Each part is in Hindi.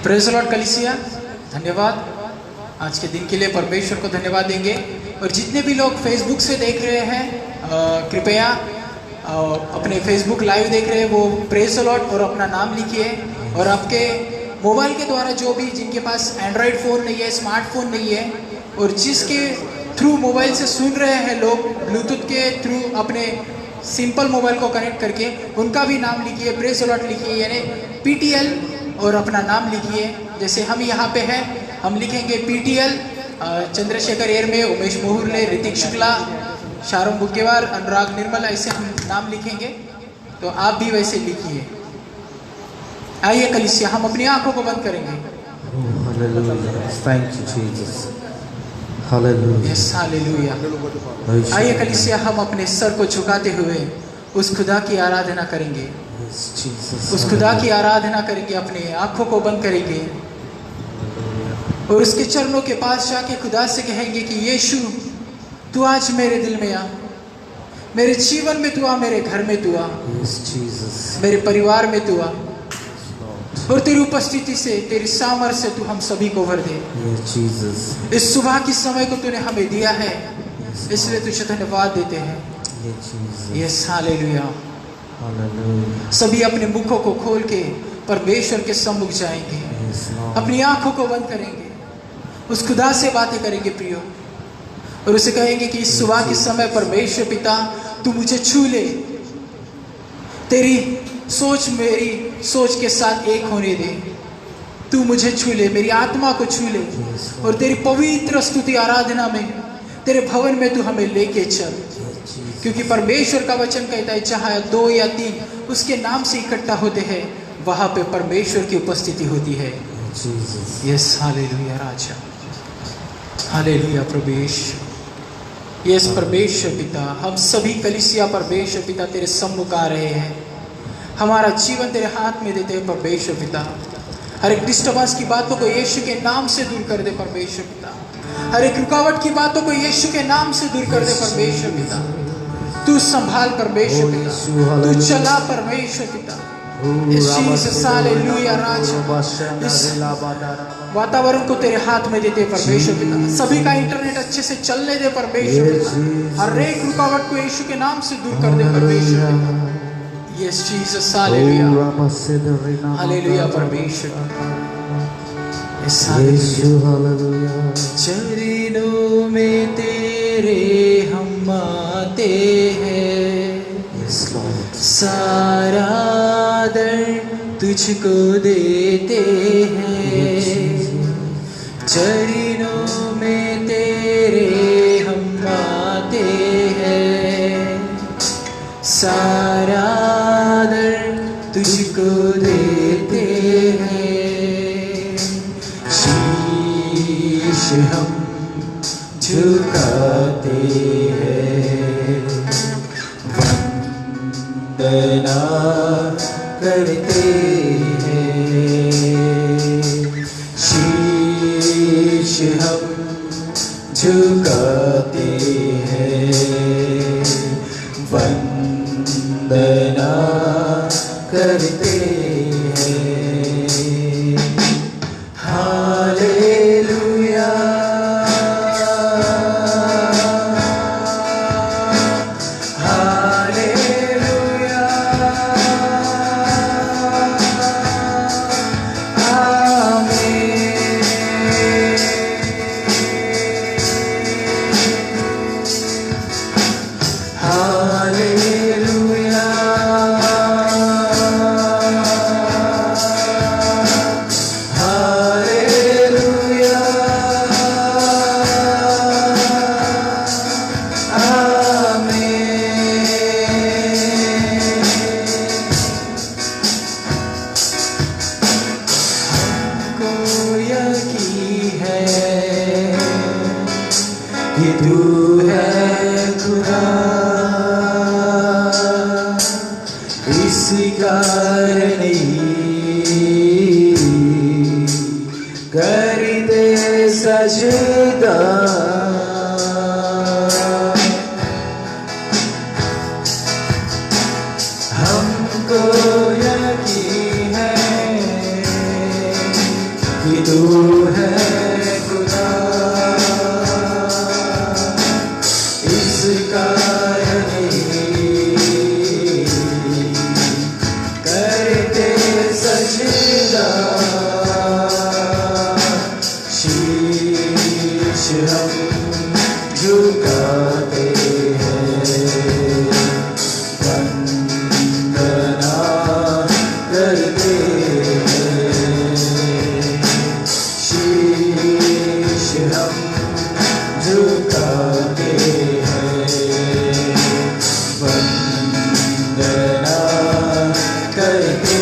प्रेज़ द लॉर्ड कलीसिया, धन्यवाद आज के दिन के लिए परमेश्वर को धन्यवाद देंगे। और जितने भी लोग फेसबुक से देख रहे हैं कृपया अपने फेसबुक लाइव देख रहे हैं वो प्रेज़ द लॉर्ड और अपना नाम लिखिए। और आपके मोबाइल के द्वारा जो भी जिनके पास एंड्रॉयड फ़ोन नहीं है, स्मार्टफोन नहीं है और जिसके थ्रू मोबाइल से सुन रहे हैं लोग ब्लूटूथ के थ्रू अपने सिंपल मोबाइल को कनेक्ट करके उनका भी नाम लिखिए, प्रेज़ द लॉर्ड लिखिए, यानी PTL और अपना नाम लिखिए। जैसे हम यहाँ पे हैं, हम लिखेंगे PTL चंद्रशेखर एरमे, उमेश मोहुर्ले, ऋतिक शुक्ला, शारों बुग्गेवार, अनुराग निर्मल, ऐसे हम नाम लिखेंगे। तो आप भी वैसे लिखिए। आइए कलीसिया, हम अपनी आंखों को बंद करेंगे। Thank you, Jesus. Hallelujah. Yes, hallelujah. आइए कलीसिया, हम अपने सर को झुकाते हुए उस खुदा की आराधना करेंगे। Yes, Jesus. उस खुदा की आराधना करेंगे, अपने आंखों को बंद करेंगे और उसके चरणों के पास जाके खुदा से कहेंगे कि यीशु तू आज मेरे दिल में आ, मेरे जीवन में तू आ, मेरे घर में तू आ, Yes, Jesus. मेरे परिवार में तू आ और तेरी उपस्थिति से, तेरी सामर्थ्य से तू हम सभी को भर दे। Yes, Jesus. इस सुबह की समय को तूने हमें दिया है, इसलिए तुझे धन्यवाद देते हैं। Yes, Jesus. Yes, hallelujah. Hallelujah. सभी अपने मुखों को खोल के परमेश्वर के सम्मुख जाएंगे, Yes, Lord. अपनी आंखों को बंद करेंगे, उस खुदा से बातें करेंगे प्रियो, और उसे कहेंगे कि इस सुबह के समय परमेश्वर पिता तू मुझे छू ले, तेरी सोच मेरी सोच के साथ एक होने दे, तू मुझे छू ले, मेरी आत्मा को छू ले और तेरी पवित्र स्तुति आराधना में, तेरे भवन में तू हमें लेके चल। क्योंकि परमेश्वर का वचन कहता है जहाँ 2 या 3 उसके नाम से इकट्ठा होते हैं वहाँ पे परमेश्वर की उपस्थिति होती है। Jesus. यस, हालेलुया राजा, हालेलुया प्रवेश। यस परमेश्वर पिता, हम सभी कलीसिया परमेश्वर पिता तेरे सम्मुख आ रहे हैं, हमारा जीवन तेरे हाथ में देते हैं परमेश्वर पिता। हर एक डिस्टर्बेंस की बातों को यीशु के नाम से दूर कर दे परमेश्वर पिता, हर एक रुकावट की बातों को यीशु के नाम से दूर कर दे परमेश्वर पिता। तू संभाल परमेश्वर पिता, तू चला परमेश्वर पिता। हालेलुया राजा, इस वातावरण को तेरे हाथ में देते परमेश्वर पिता, सभी का इंटरनेट अच्छे से चलने दे परमेश्वर पिता, हर एक रुकावट को यीशु के नाम से दूर कर दे परमेश्वर पिता। यस जीसस, हालेलुया, हालेलुया परमेश्वर। Yes, hallelujah. चरणों में तेरे हम आते हैं, सारा दर्द तुझको देते हैं। चरणों में तेरे हम आते हैं, सारा दर्द तुझको देते हैं। शीश हम झुकाते हैं, वंदना करते हैं। शीश हम झुकाते हैं, वंदना करते हैं। हालेलुया, सजदा हमको यकीन है तू है खुदा, इसका करते सजदा, शीश हम झुकाते हैं, वंदना करते हैं, शीश हम झुकाते हैं, वंदना करते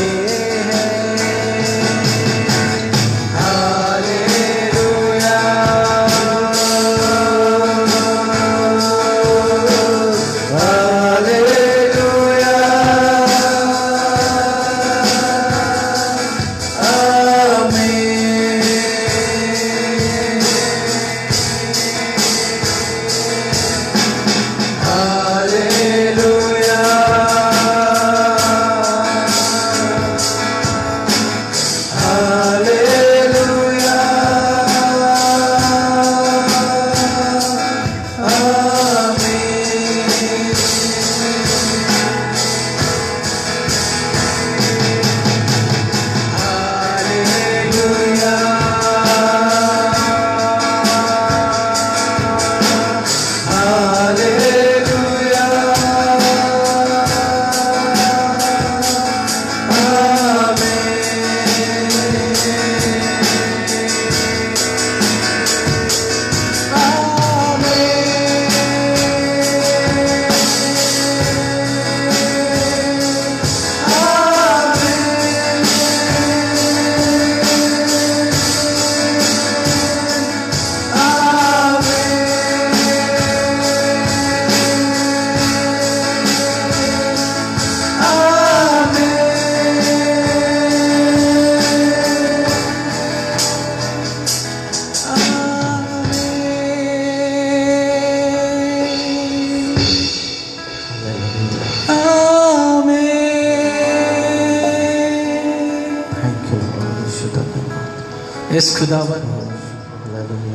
इस खुदावन,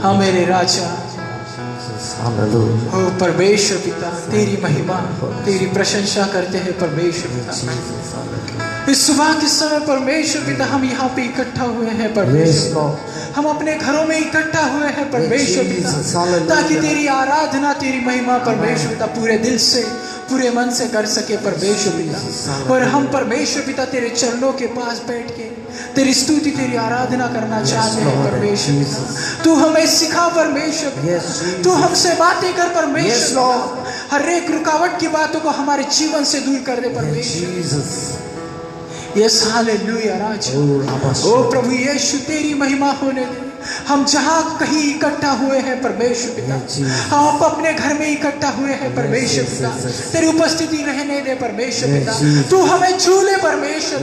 हाँ मेरे राजा, ओ परमेश्वर पिता, तेरी महिमा, तेरी प्रशंसा करते हैं परमेश्वर पिता। इस सुबह के समय परमेश्वर पिता हम यहाँ पे इकट्ठा हुए हैं परमेश्वर, हम अपने घरों में इकट्ठा हुए हैं परमेश्वर पिता, ताकि तेरी आराधना, तेरी महिमा परमेश्वर पिता पूरे दिल से, पूरे मन से कर सके परमेश्वर पिता। और हम परमेश्वर पिता तेरे चरणों के पास बैठ के तेरी स्तुति, तेरी आराधना करना चाहते हैं परमेश्वर पिता। तू हमें सिखा परमेश्वर पिता, तू हमसे बातें कर परमेश्वर, हर एक रुकावट की बातों को हमारे जीवन से दूर कर दे परमेश्वर। यस हालेलुया राजा, ओ प्रभु यीशु तेरी महिमा होने दे। हम जहाँ कहीं इकट्ठा हुए हैं परमेश्वर पिता, हम अपने घर में इकट्ठा हुए हैं परमेश्वर पिता, तेरी उपस्थिति रहने दे परमेश्वर पिता। तू हमें छू ले परमेश्वर,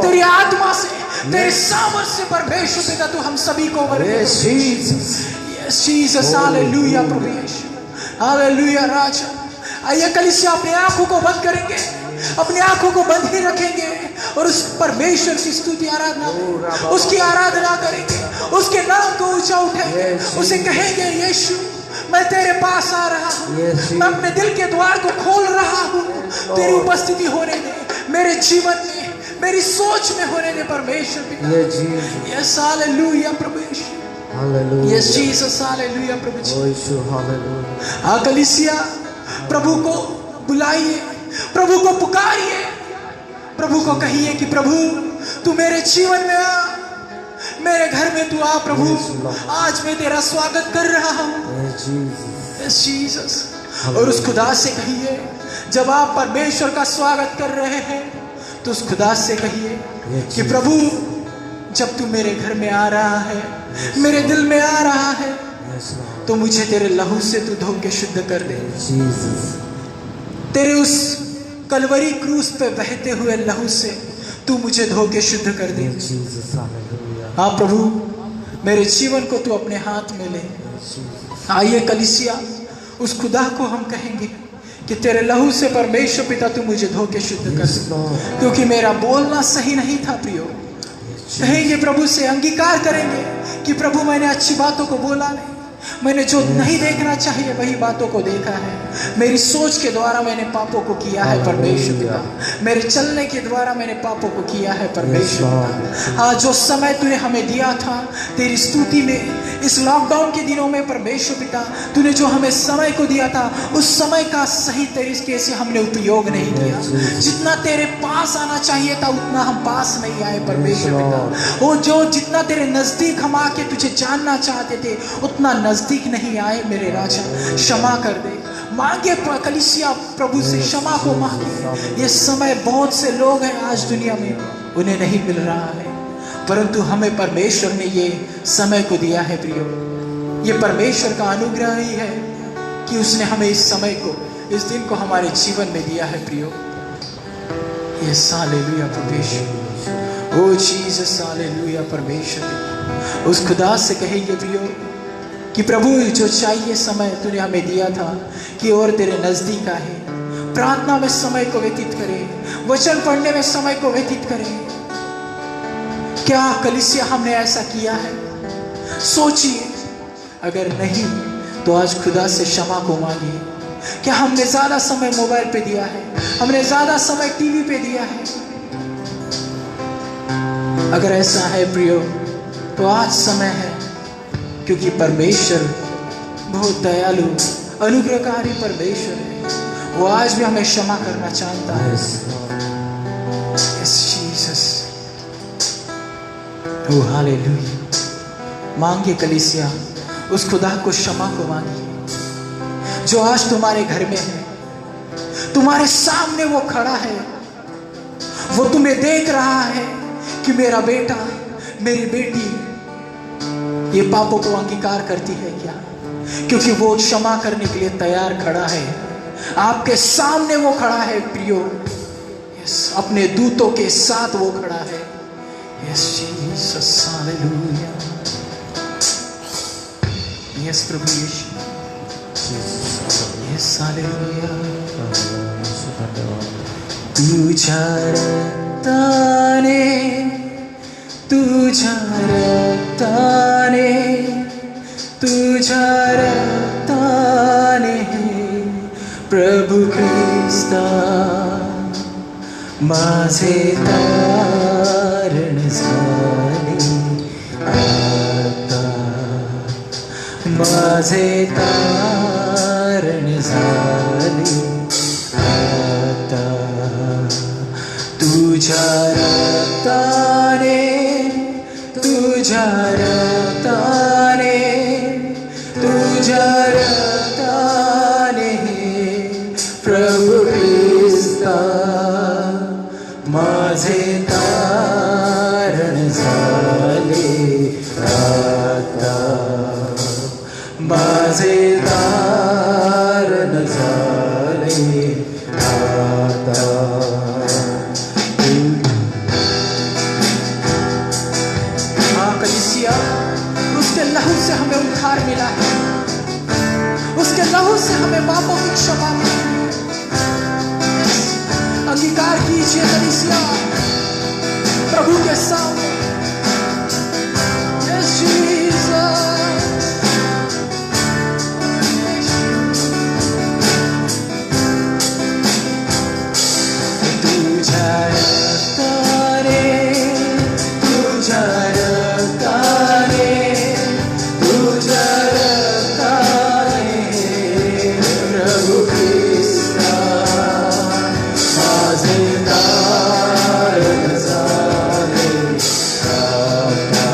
तेरी आत्मा से, तेरे सामर्थ्य से परमेश्वर पिता, तू हम सभी को यस जीसस हालेलुया प्रभु यीशु हालेलुया राजा। आइए कलीसिया अपनी आंखों को बंद करेंगे, अपनी आंखों को बंद ही रखेंगे और उस परमेश्वर की स्तुति आराधना, उसकी आराधना करेंगे, उसके नाम को ऊंचा उठाएंगे, उसे कहेंगे यीशु मैं तेरे पास आ रहा हूँ, मैं अपने दिल के द्वार को खोल रहा हूँ, तेरी उपस्थिति होने दे मेरे जीवन में, मेरी सोच में होने दे परमेश्वर पिता। यस हालेलुया प्रभु यीशु, यस जीसस हालेलुया प्रभु यीशु हालेलुया। कलीसिया प्रभु को बुलाइए, प्रभु को पुकारिए, प्रभु को कहिए कि प्रभु तू मेरे जीवन में आ, मेरे घर में तू आ प्रभु, आज मैं तेरा स्वागत कर रहा हूँ जीसस। और उस खुदा से कहिए, जब आप परमेश्वर का स्वागत कर रहे हैं तो उस खुदा से कहिए कि प्रभु जब तू मेरे घर में आ रहा है, मेरे दिल में आ रहा है, तो मुझे तेरे लहू से तू धो के शुद्ध कर दे। तेरे उस कलवरी क्रूस पे बहते हुए लहू से तू मुझे धो के शुद्ध कर दे। हाँ प्रभु मेरे जीवन को तू अपने हाथ में ले। आइए कलीसिया उस खुदा को हम कहेंगे कि तेरे लहू से परमेश्वर पिता तू मुझे धो के शुद्ध कर दे, क्योंकि मेरा बोलना सही नहीं था प्रियो, कहेंगे प्रभु से, अंगीकार करेंगे कि प्रभु मैंने अच्छी बातों को बोला नहीं, मैंने जो नहीं देखना चाहिए वही बातों को देखा है, मेरी सोच के द्वारा मैंने पापों को किया है परमेश्वर पिता, मेरे चलने के द्वारा मैंने पापों को किया है परमेश्वर पिता। हाँ, जो समय तूने हमें दिया था तेरी स्तुति में, इस लॉकडाउन के दिनों में परमेश्वर पिता, तूने जो हमें समय को दिया था उस समय का सही तरीके से हमने उपयोग नहीं किया। जितना तेरे पास आना चाहिए था उतना हम पास नहीं आए परमेश्वर पिता। वो जो जितना तेरे नजदीक हम आके तुझे जानना चाहते थे उतना नजदीक नहीं आए मेरे राजा, क्षमा कर दे। मांगे कलीसिया प्रभु से क्षमा को मांगे। ये समय बहुत से लोग हैं आज दुनिया में उन्हें नहीं मिल रहा है, परंतु हमें परमेश्वर ने ये समय को दिया है प्रियो। ये परमेश्वर का अनुग्रह ही है कि उसने हमें इस समय को, इस दिन को हमारे जीवन में दिया है प्रियो। ये हालेलुया परमेश्वर, ओ जीसस हालेलुया परमेश्वर। उस खुदा से कहेंगे प्रियो कि प्रभु जो चाहिए समय तूने हमें दिया था कि और तेरे नजदीक आए, प्रार्थना में समय को व्यतीत करें, वचन पढ़ने में समय को व्यतीत करें। क्या कलीसिया हमने ऐसा किया है? सोचिए, अगर नहीं तो आज खुदा से क्षमा को मांगिए। क्या हमने ज्यादा समय मोबाइल पे दिया है? हमने ज्यादा समय टीवी पे दिया है? अगर ऐसा है प्रियो तो आज समय है, क्योंकि परमेश्वर बहुत दयालु अनुग्रहकारी परमेश्वर है। वो आज भी हमें क्षमा करना चाहता है। यस जीसस, ओ हालेलुया। मांगे कलीसिया, उस खुदा को क्षमा को मांगिए जो आज तुम्हारे घर में है, तुम्हारे सामने वो खड़ा है। वो तुम्हें देख रहा है कि मेरा बेटा, मेरी बेटी ये पापों को अंगीकार करती है क्या, क्योंकि वो क्षमा करने के लिए तैयार खड़ा है। आपके सामने वो खड़ा है प्रियो। यस, अपने दूतों के साथ वो खड़ा है। Yes Jesus hallelujah. यस प्रभु यीशु, यस हालेलुया। तुझ्या रक्ताने, तुझ्या रक्ताने, तुझ्या रक्ताने प्रभु ख्रिस्ता माझे तारण झाले आता, माझे तारण झाले आता। तुझ्या रक्ताने, तुझ्या रक्ताने, तुझ्या रक्ताने प्रभु ख्रिस्ता माझे तारण झाले आता, माझे तारण झाले आता। उसके लहू से हमें उद्धार मिला है, उसके लहू से हमें पापों की क्षमा मिली है। अंगीकार कीजिए कलीसिया प्रभु के सामने। यस जीसस, तुझ्या रक्ताने, तुझ्या रक्ताने, तुझ्या रक्ताने प्रभु ख्रिस्ता माझे तारण झाले आता,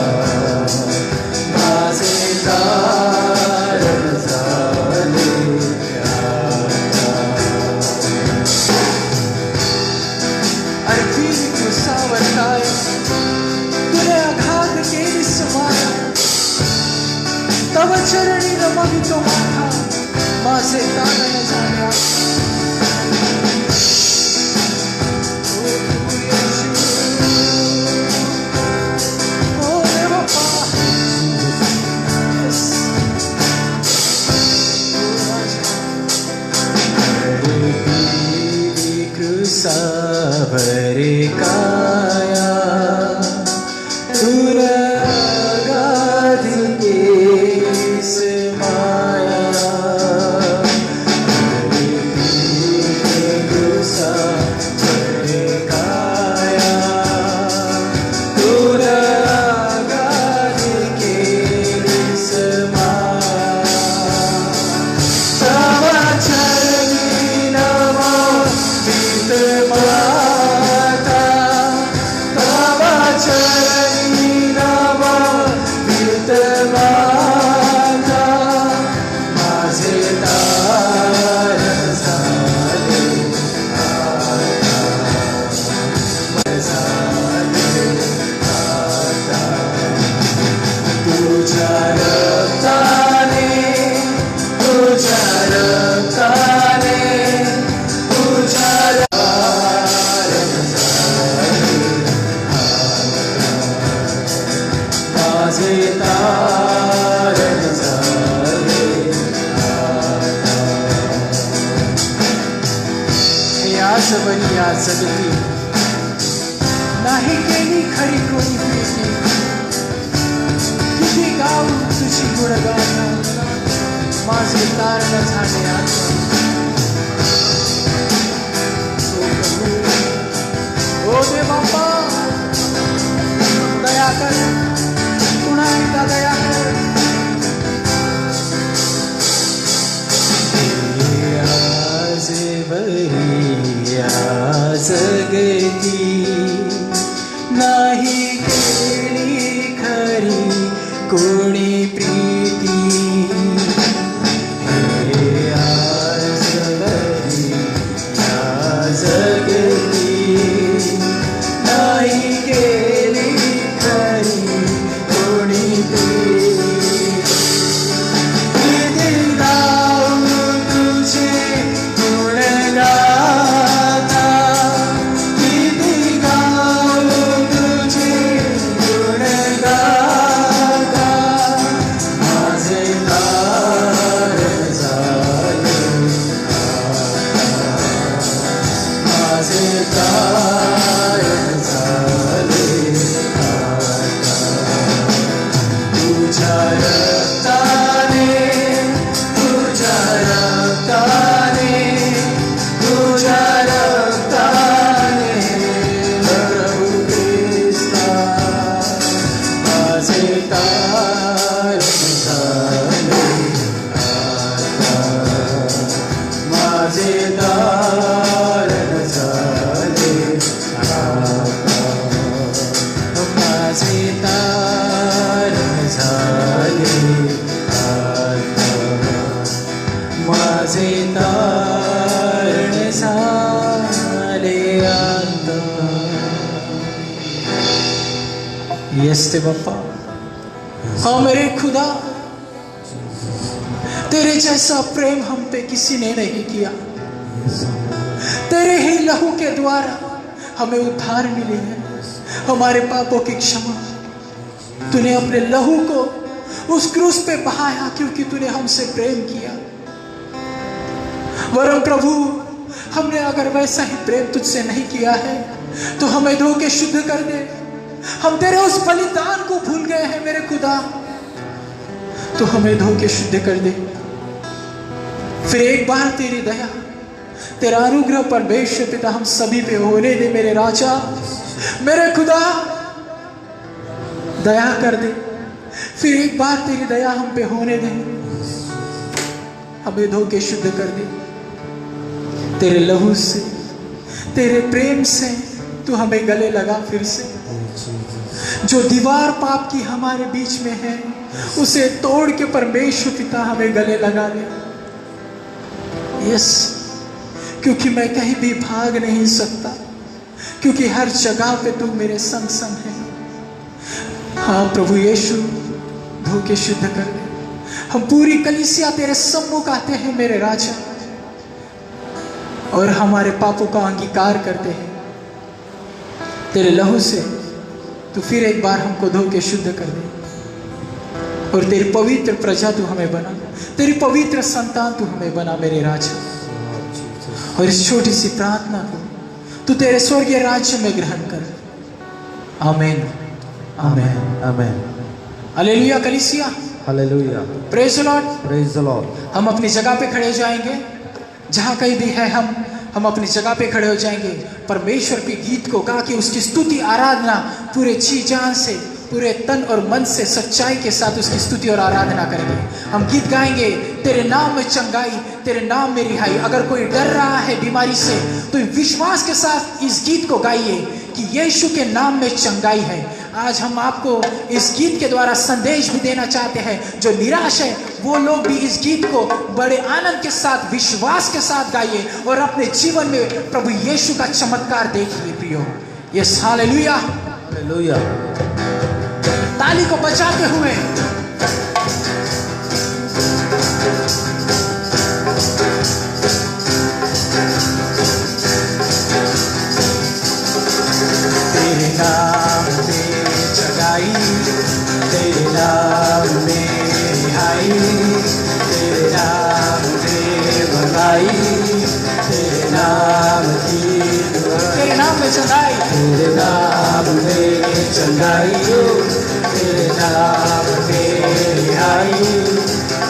माझे तारण झाले आता। अरे तुझावर काय तुने आघात केली समाया, तव चरणी रमवितो माथा, माझे तारण झाले आता। क्रूसावरे काया याजवरी याजगती नाही केली खरी कोणी प्रीती किती गाव तुझी गुणगान माझे तारण झाले आठवण ओ दे बाप्पा दया कर पुन्हा एकदा दया कर जगती नाही केली खरी कोणी प्रीती हे आजवरी या जगती नाही केली खरी कोणी प्रीती यस्ते बापा हाँ मेरे खुदा तेरे जैसा प्रेम हम पे किसी ने नहीं किया तेरे ही लहू के द्वारा हमें उद्धार मिली है हमारे पापों की क्षमा तूने अपने लहू को उस क्रूस पे बहाया क्योंकि तूने हमसे प्रेम किया वरन प्रभु हमने अगर वैसा ही प्रेम तुझसे नहीं किया है तो हमें धो के शुद्ध कर दे हम तेरे उस बलिदान को भूल गए हैं मेरे खुदा तो हमें धो के शुद्ध कर दे फिर एक बार तेरी दया तेरा अनुग्रह परमेश्वर पिता हम सभी पे होने दे मेरे राजा मेरे खुदा दया कर दे फिर एक बार तेरी दया हम पे होने दे हमें धो के शुद्ध कर दे तेरे लहू से तेरे प्रेम से तू हमें गले लगा फिर से जो दीवार पाप की हमारे बीच में है उसे तोड़ के परमेश्वर पिता हमें गले लगा ले यस क्योंकि मैं कहीं भी भाग नहीं सकता क्योंकि हर जगह पे तू मेरे संग संग है हाँ प्रभु यीशु धो के शुद्ध कर दे हम पूरी कलीसिया तेरे सम्मुख आते हैं मेरे राजा और हमारे पापों का अंगीकार करते हैं तेरे लहू से तू फिर एक बार हमको धो के शुद्ध कर दे और तेरी पवित्र प्रजा तू हमें बना तेरी पवित्र संतान तू हमें बना मेरे राजा और इस छोटी सी प्रार्थना को तू तेरे स्वर्गीय राज्य में ग्रहण कर आमीन। Amen. Amen. हालेलुया कलीसिया, Hallelujah. Praise the Lord. Praise the Lord. हम अपनी जगह पे खड़े हो जाएंगे, जहाँ कहीं भी है हम अपनी जगह पे खड़े हो जाएंगे। परमेश्वर के गीत को गा के उसकी स्तुति आराधना पूरे जी जान से, पूरे तन और मन से, सच्चाई के साथ उसकी स्तुति और आराधना करेंगे। हम गीत गाएंगे, तेरे नाम में चंगाई, तेरे नाम में रिहाई। अगर कोई डर रहा है बीमारी से, तो विश्वास के साथ इस गीत को गाइए कि यीशु के नाम में चंगाई है। आज हम आपको इस गीत के द्वारा संदेश भी देना चाहते हैं। जो निराश है वो लोग भी इस गीत को बड़े आनंद के साथ, विश्वास के साथ गाइए और अपने जीवन में प्रभु यीशु का चमत्कार देखिए प्रियो। Yes hallelujah. Hallelujah. ताली को बजाते हुए तेरे नाम में चढ़ाई, तेरे नाम में रिहाई, तेरे नाम में भलाई, तेरे नाम की दुआई, तेरे नाम में चंगाई, तेरे नाम में चंगाई, तेरे नाम में रिहाई,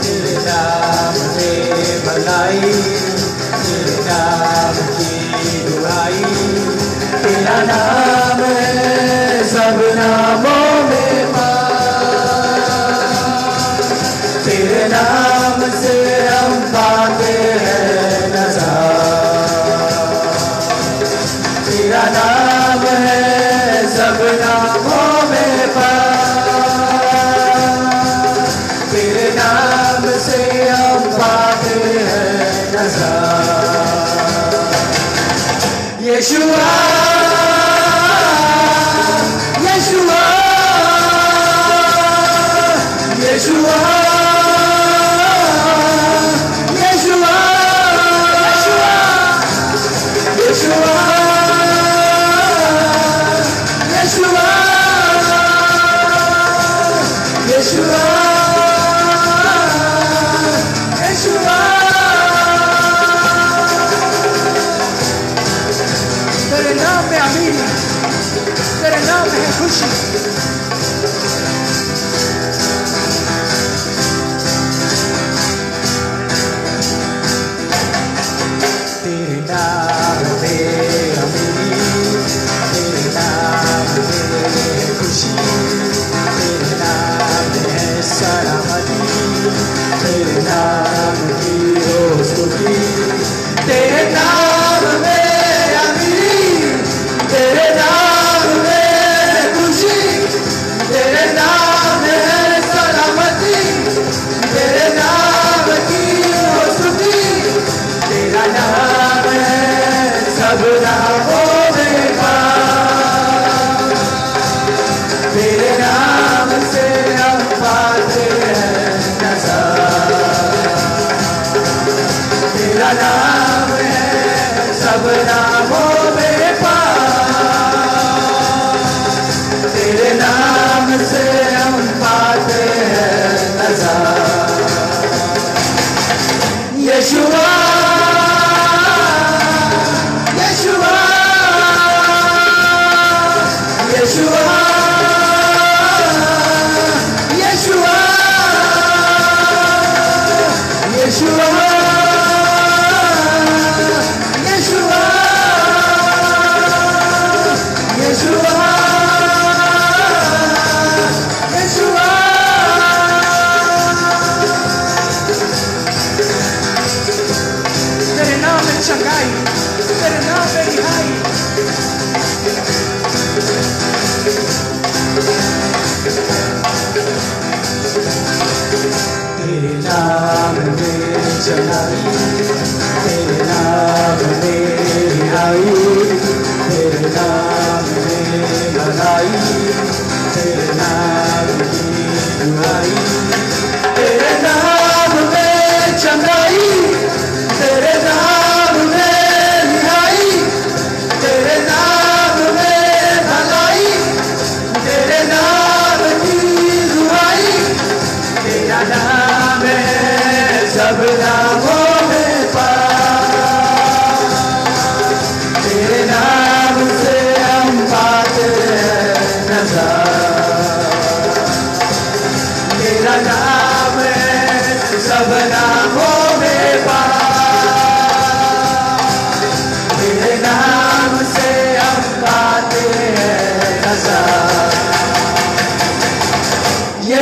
तेरे नाम में भलाई, तेरे नाम की दुआई। तेरा नाम है सब नामों में पार, तेरे नाम से हम पाते हैं नज़ार। तेरा नाम है सब नामों में पार, तेरे नाम से हम पाते हैं नज़ार।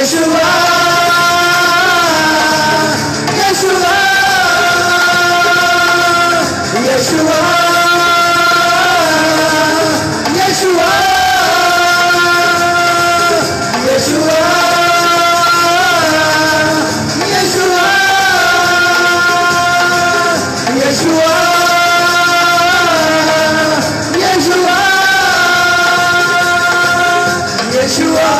Yeshua, Yeshua, Yeshua, Yeshua, Yeshua,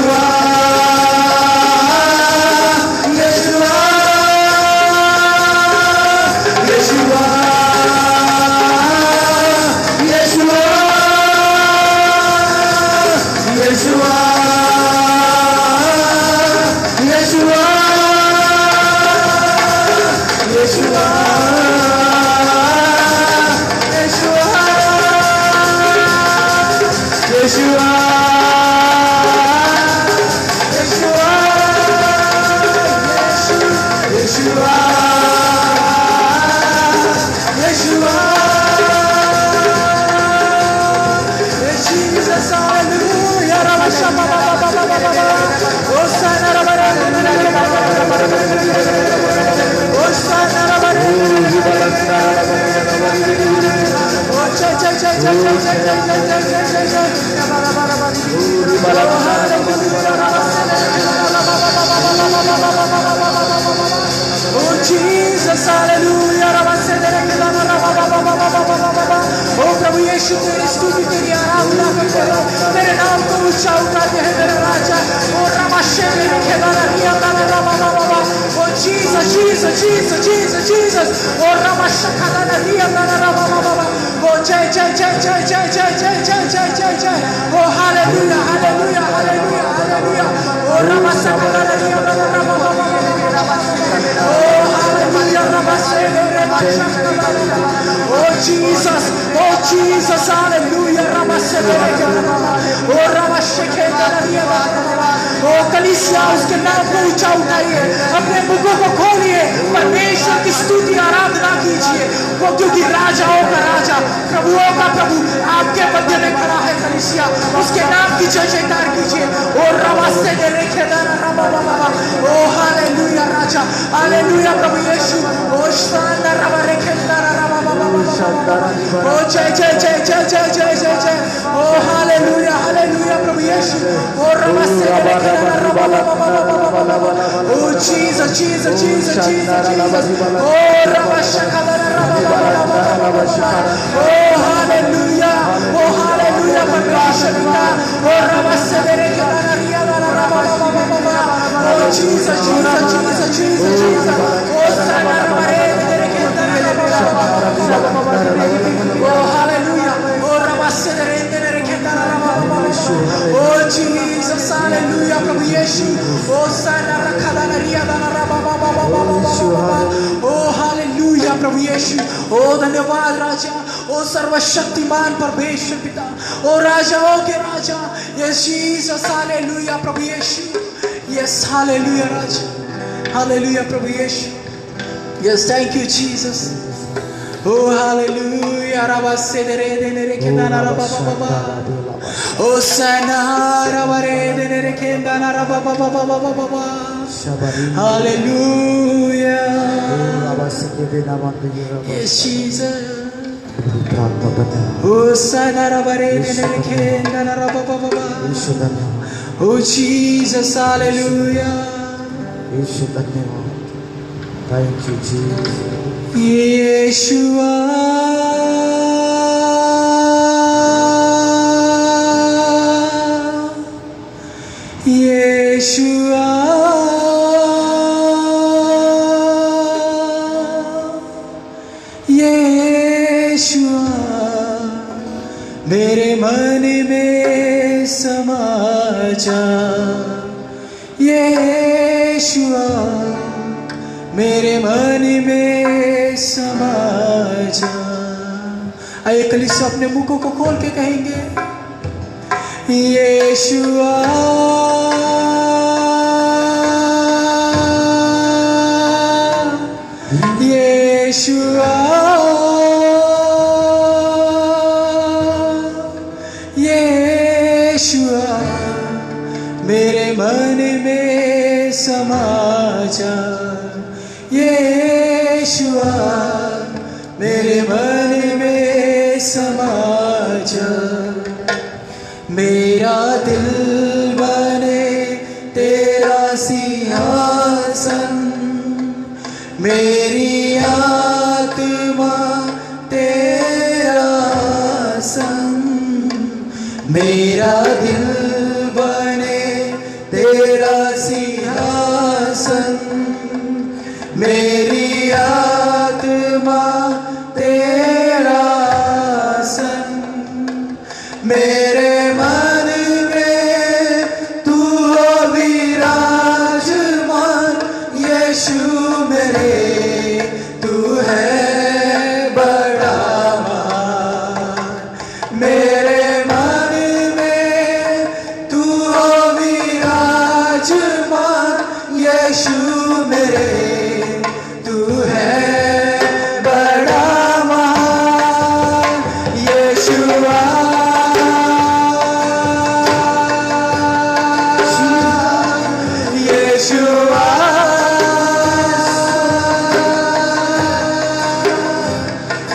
Yeshua, Yeshua, Yeshua, Yeshua. Oh Jesus, hallelujah. Oh प्रभु यीशु तेरी स्तुति तेरी आराधना करते हैं, तेरे नाम को ऊंचा उठाते हैं मेरे राजा। ओ रमाशे मेरे खेदारा रिया दाना रामा बाबा। ओ Jesus, Jesus, Jesus, Jesus, Jesus। ओ रमाशा खादाना रिया दाना रामा बाबा। ओ जय जय जय जय जय जय जय जय जय जय जय। ओ hallelujah, hallelujah, hallelujah, hallelujah। ओ रमाशा खादाना रिया दाना रामा बाबा। ओ hallelujah, रमाशे मेरे राजा। Oh Jesus, oh Jesus, hallelujah, रमाशे मेरे खेदारा। ओ रमाशे खेदारा रिया दाना। ओ कलीसिया उसके नाम को ऊंचा उठाइए, अपने मुखों को खोलिए, परमेश्वर की स्तुति आराधना कीजिए। वो क्योंकि राजाओं का राजा, प्रभुओं का प्रभु आपके मध्य में खड़ा है। कलीसिया उसके नाम की जय जयकार कीजिए। और रवासे दे रेखे दाना रामा बाबा। ओ हालेलुया राजा, हालेलुया प्रभु यीशु। ओ शानदार रवा रेखे दाना रामा बाबा। ओ जय जय जय जय जय जय जय जय। ओ हालेलुया, हालेलुया प्रभु यीशु। ओ रवासे दे रेखे दाना रामा बाबा। ओ Jesus, Jesus, Jesus, Jesus, Jesus। ओ रवाशा दाना रामा बाबा। ओ हालेलुया, ओ हालेलुया परमेश्वर का। ओ रवासे दे रेखे दाना रिया दाना रामा बाबा। ओ Jesus, Jesus, Jesus, Jesus, Jesus। ओ साना रवा दे रेखे दाना रामा बाबा। ओ हालेलुया, ओ रवासे दे रेखे दाना रामा बाबा। ओ Jesus, हालेलुया प्रभु यीशु। ओ साना रखा दाना रिया दाना रामा बाबा। ओ हालेलुया प्रभु यीशु। ओ धन्यवाद राजा, ओ सर्वशक्तिमान परमेश्वर पिता, ओ राजाओं के राजा। यस जीसस, हालेलुया प्रभु यीशु। यस हालेलुया राजा, हालेलुया प्रभु यीशु। Yes thank you Jesus. ओ हालेलुया रवा से दे रे दे रे के दाना रवा बाबा। ओ सना रवा रे दे रे के दाना रवा बाबा। हालेलुया। Yes Jesus. ओ सना रवा रे दे रे के दाना रवा बाबा। ओ जीसस, हालेलुया। यीशु धन्यवाद। Thank you Jesus. Yeshua, Yeshua, Yeshua, मेरे मन में समा जा। Yeshua, मेरे मन में समा जा। आइए कलीसिया अपने मुखों को खोल के कहेंगे, यीशुआ यीशुआ संग, मेरा दिल बने तेरा सिंहासन, मेरी आत्मा तेरा संग, मेरे मन में तू हो विराजमान, यीशु मेरे तू है बड़ा महान, मेरे मन में तू हो विराजमान, यीशु मेरे तू है बड़ा महान, यीशुआ यीशुआ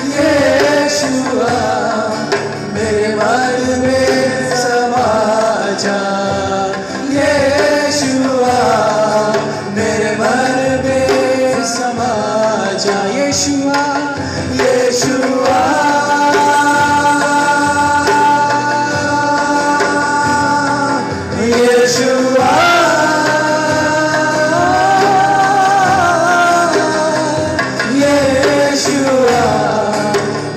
यीशुआ मेरे मन में समा जा, यीशुआ मेरे मन में समा जा, यीशुआ यीशुआ यीशुआ यीशुआ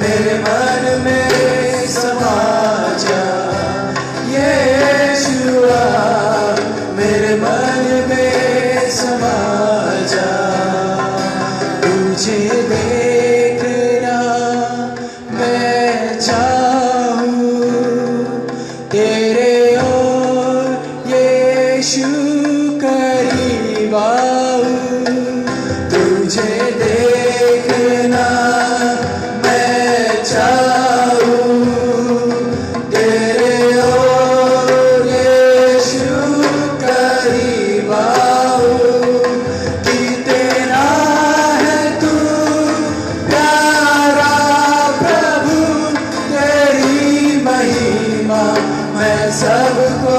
मेरे मन में समा जा, यीशुआ मेरे मन में समा जा, तुझे देखना मैं चाहूँ, तेरे और यीशु करीब आऊँ, तुझे देखना मैं चाहूँ, तेरे और यीशु करीब आऊँ, कितना है तू प्यारा प्रभु, तेरी महिमा मैं सबको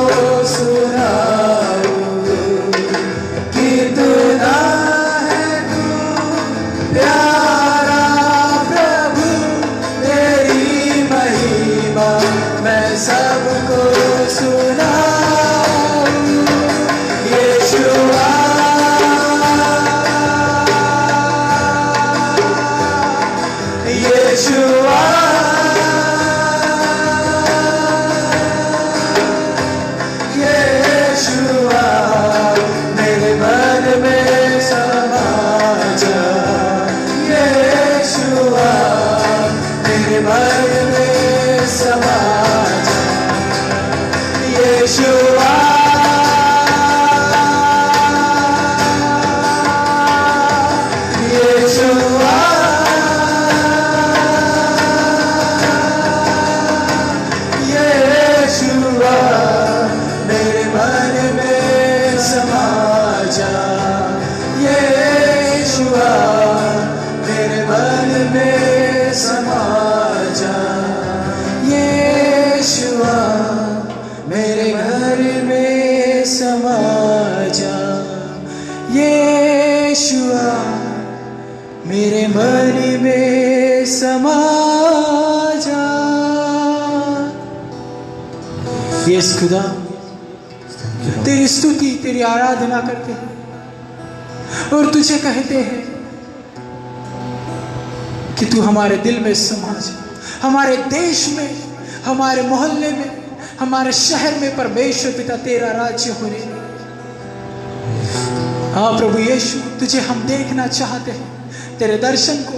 सुनाऊँ, कितना है तू प्यारा प्रभु, तेरी महिमा मैं सबको सुनाऊँ, यीशुआ यीशुआ यीशुआ मेरे मन में समा जा, यीशुआ मेरे मन में समा जा, यीशुआ यीशुआ यीशुआ मेरे मन में समा जा, यीशुआ मेरे मन में समा जा, यीशुआ मेरे घर में समा जा, यीशुआ मेरे मन में समा जा। यीशु खुदा तेरी स्तुति तेरी आराधना करते हैं और तुझे कहते हैं कि तू हमारे दिल में समा जा, हमारे देश में, हमारे मोहल्ले में, हमारे शहर में परमेश्वर पिता तेरा राज्य होने। हाँ प्रभु यीशु, तुझे हम देखना चाहते हैं, तेरे दर्शन को।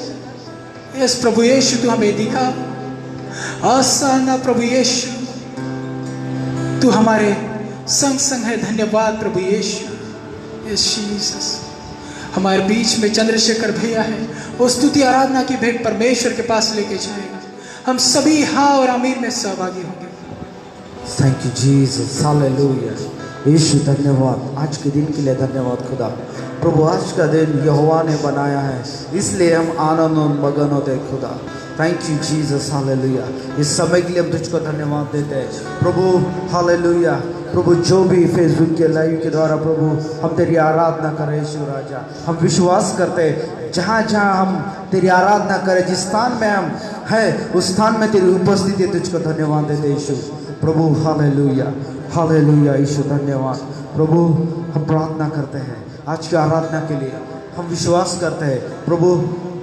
यस प्रभु यीशु, तू हमें दिखा। आसाना प्रभु यीशु, तू हमारे संग संग है। धन्यवाद प्रभु यीशु। यस जीसस, हमारे बीच में चंद्रशेखर भैया है, वो स्तुति आराधना की भेंट परमेश्वर के पास लेके जाएगा। हम सभी हाँ और आमीन में सहभागी होंगे। थैंक यू जीसस, हालेलुया। यीशु धन्यवाद, आज के दिन के लिए धन्यवाद खुदा। प्रभु आज का दिन यहोवा ने बनाया है, इसलिए हम आनंद और मगन होते हैं खुदा। Thank you Jesus, hallelujah. इस समय के लिए हम तुझको धन्यवाद देते हैं प्रभु, हालेलुया। प्रभु जो भी फेसबुक के लाइव के द्वारा प्रभु हम तेरी आराधना करें यीशु राजा, हम विश्वास करते हैं जहाँ जहाँ हम तेरी आराधना करें, जिस स्थान में हम है उस स्थान में तेरी उपस्थिति है, तुझको धन्यवाद देते यीशु। प्रभु हालेलुया, हालेलुया यीशु, धन्यवाद प्रभु। हम प्रार्थना करते हैं आज की आराधना के लिए, हम विश्वास करते हैं प्रभु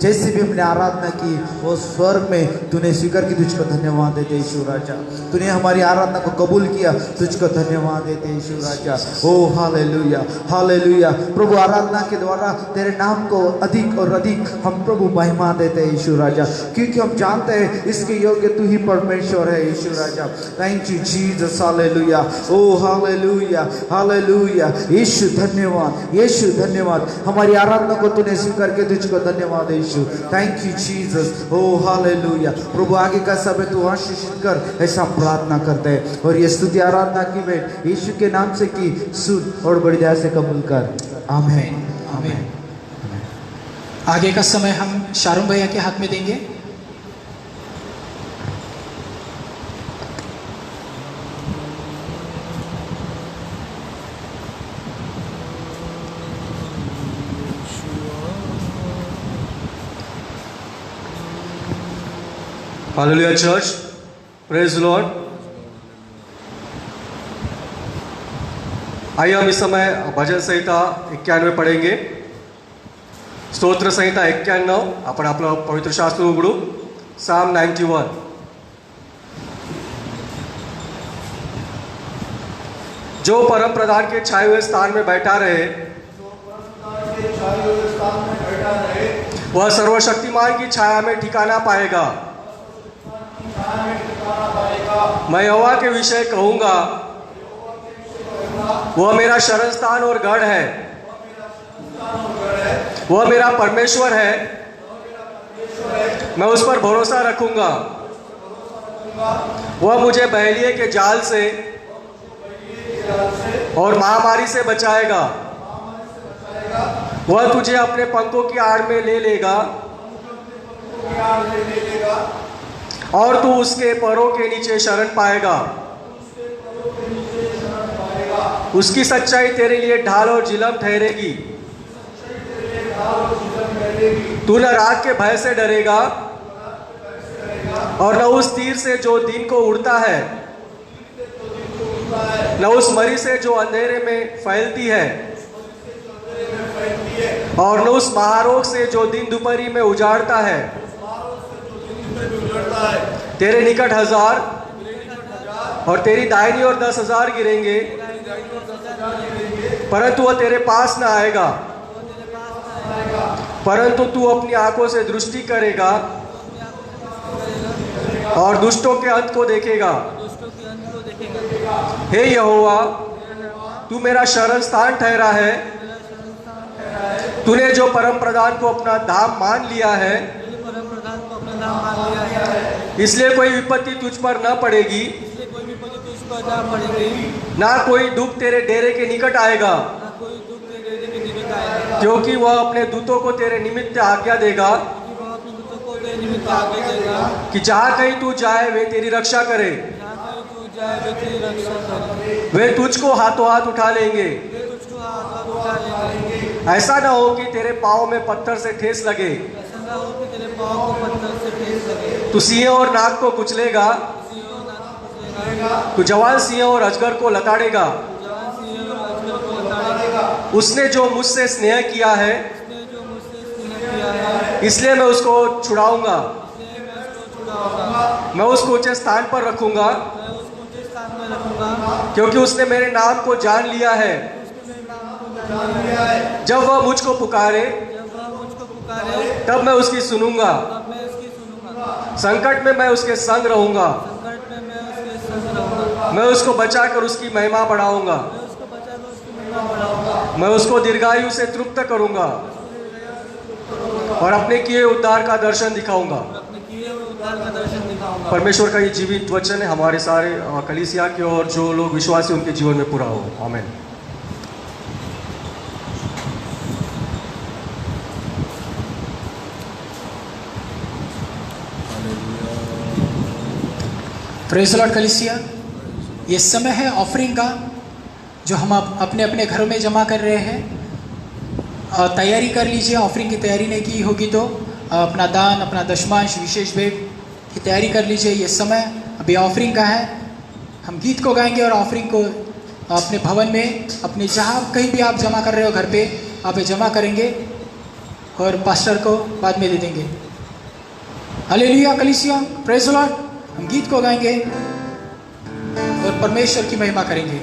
जैसे भी हमने आराधना की वो स्वर्ग में तूने स्वीकार की, तुझको धन्यवाद देते यीशु राजा। तूने हमारी आराधना को कबूल किया, तुझको धन्यवाद देते यीशु राजा। ओ हालेलुया, हालेलुया प्रभु। आराधना के द्वारा तेरे नाम को अधिक और अधिक हम प्रभु महिमा देते हैं यीशु राजा, क्योंकि हम जानते हैं इसके योग्य तू ही परमेश्वर है यीशु राजा। थैंक यू जीसस, हालेलुया। ओ हालेलुया, हालेलुया यीशु, धन्यवाद यीशु, धन्यवाद। हमारी आराधना को तूने स्वीकार किया, तुझको धन्यवाद यीशु। थैंक यू जीसस, ओ हालेलुया। प्रभु आगे का समय तू आशीषित कर, ऐसा प्रार्थना करते हैं। और ये स्तुति आराधना की भेंट यीशु के नाम से की, सुन और बड़ी दया से कबूल कर, आमीन, आमीन। आगे का समय हम शारून भैया के हाथ में देंगे। Hallelujah church, praise Lord. आइए हम इस समय भजन संहिता 91 पढ़ेंगे। स्तोत्र संहिता 91, आपण आपलं पवित्र शास्त्र उघडू। साम 91। जो परम प्रधान के छाए हुए स्थान में बैठा रहे, वह सर्वशक्तिमान की छाया में ठिकाना पाएगा। मैं यहोवा के विषय कहूंगा, वह मेरा शरण स्थान और गढ़ है, वह मेरा परमेश्वर है, मैं उस पर भरोसा रखूंगा। वह मुझे बहेलिये के जाल से और महामारी से बचाएगा। वह तुझे अपने पंखों की आड़ में ले लेगा और तू उसके पैरों के नीचे शरण पाएगा। उसकी सच्चाई तेरे लिए ढाल और झिलम ठहरेगी। तू न रात के भय से डरेगा और न उस तीर से जो दिन को उड़ता है, न उस मरी से जो अंधेरे में फैलती है, और न उस महारोग से जो दिन दोपहरी में उजाड़ता है। तेरे निकट 1000 और तेरी दाहिनी ओर 10,000 गिरेंगे, परंतु वह तेरे पास न आएगा। परंतु तू अपनी आंखों से दृष्टि करेगा और दुष्टों के अंत को देखेगा। हे यहोवा, तू मेरा शरण स्थान ठहरा है। तूने जो परम प्रधान को अपना धाम मान लिया है, इसलिए कोई विपत्ति तुझ पर न पड़ेगी, ना कोई दुख तेरे डेरे के निकट आएगा, क्योंकि वह अपने दूतों को तेरे निमित्त आज्ञा देगा कि जहाँ कहीं तू जाए वे तेरी रक्षा करे। वे तुझको हाथों हाथ उठा लेंगे, ऐसा ना हो कि तेरे पाँव में पत्थर से ठेस लगे। तू सिंह और नाग को कुचलेगा, तू जवान सिंह और अजगर को लताड़ेगा। उसने जो मुझसे स्नेह किया है, इसलिए मैं उसको छुड़ाऊंगा। मैं उसको ऊंचे स्थान पर रखूंगा, क्योंकि उसने मेरे नाम को जान लिया है। जब वह मुझको पुकारे, तब मैं उसकी सुनूंगा। संकट में मैं उसके संग रहूंगा, मैं उसको बचाकर उसकी महिमा बढ़ाऊंगा। मैं उसको दीर्घायु से तृप्त करूंगा और अपने किए उद्धार का दर्शन दिखाऊंगा। परमेश्वर का ये जीवित वचन है हमारे सारे कलीसिया के, और जो लोग विश्वासी उनके जीवन में पूरा हो। आमीन। प्रेज़ द लॉर्ड कलीसिया, ये समय है ऑफरिंग का, जो हम अपने अपने घरों में जमा कर रहे हैं। तैयारी कर लीजिए। ऑफरिंग की तैयारी नहीं की होगी तो अपना दान, अपना दशमांश, विशेष भेंट की तैयारी कर लीजिए। ये समय अभी ऑफरिंग का है। हम गीत को गाएंगे और ऑफरिंग को अपने भवन में, अपने जहाँ कहीं भी आप जमा कर रहे हो घर पे, आप ये जमा करेंगे और पास्टर को बाद में दे देंगे। हालेलुया कलीसिया, प्रेज़ द लॉर्ड। हम गीत को गाएंगे और परमेश्वर की महिमा करेंगे।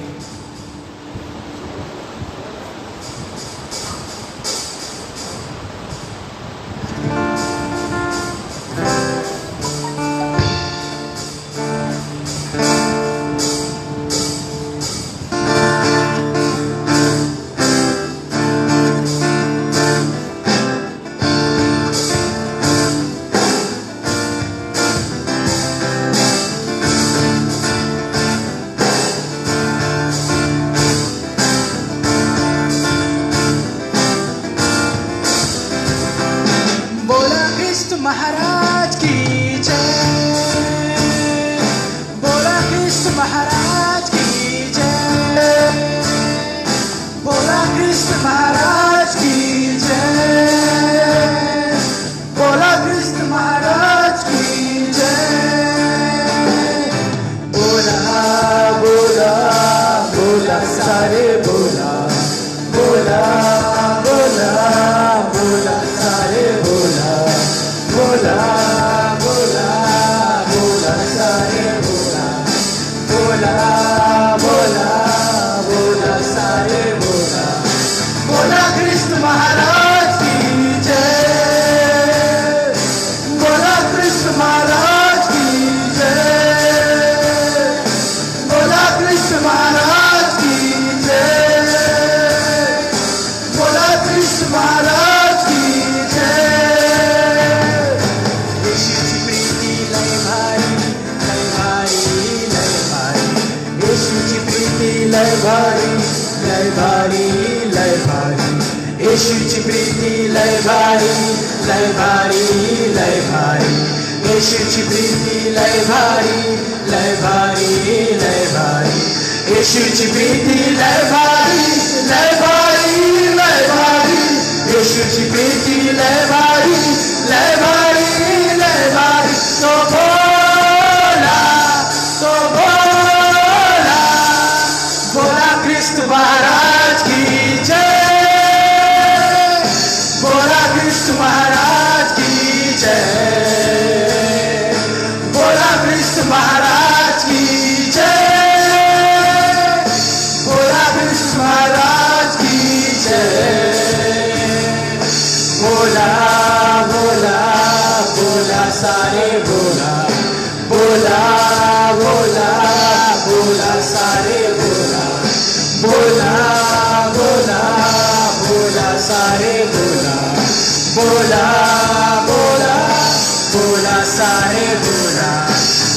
महाराज की जय, बोला कृष्ण महाराज की जय, बोला कृष्ण महाराज की जय, बोला कृष्ण महाराज की जय। बोला बोला बोला सारे बोला, बोला बोला बोला सारे बोला, बोला बोला बोला सारे बोला, बोला बोला बोला सारे बोला। बोला कृष्ण महाराज की जय, बोला कृष्ण महाराज की जय, बोला कृष्ण महाराज की जय, बोला कृष्ण महाराज की जय। लय भारी लय भारी लय भारी, येशूची प्रीती लय भारी लय भारी लय भारी, येशूची प्रीती लय भारी लय भारी लय भारी, येशूची प्रीती लय भारी लय भारी लय भारी, येशूची प्रीती लय भारी लय भारी लय भारी। तो बोला, तो बोला, बोला कृष्ण महाराज की जय, बोला कृष्ण महाराज की जय, बोला कृष्ण महाराज की जय, बोला कृष्ण महाराज की जय। बोला बोला बोला सारे बोला, बोला बोला बोला सारे बोला, बोला बोला बोला सारे बोला, बोला बोला बोला सारे बोला।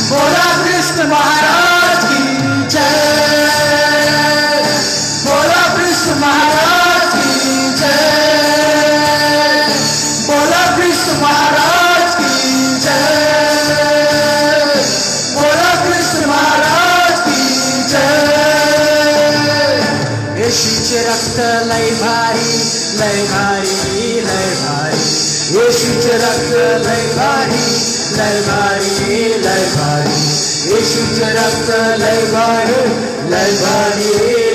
बोला कृष्ण महाराज की जय, बोला कृष्ण महाराज की जय, बोला कृष्ण महाराज की जय, बोला कृष्ण महाराज की जय। येशूचे रक्त लय भारी लय भारी लय भारी, येशूचे रक्त लय भारी लय भारी लय भारी, येशूचे रक्त लय भारी लय भारी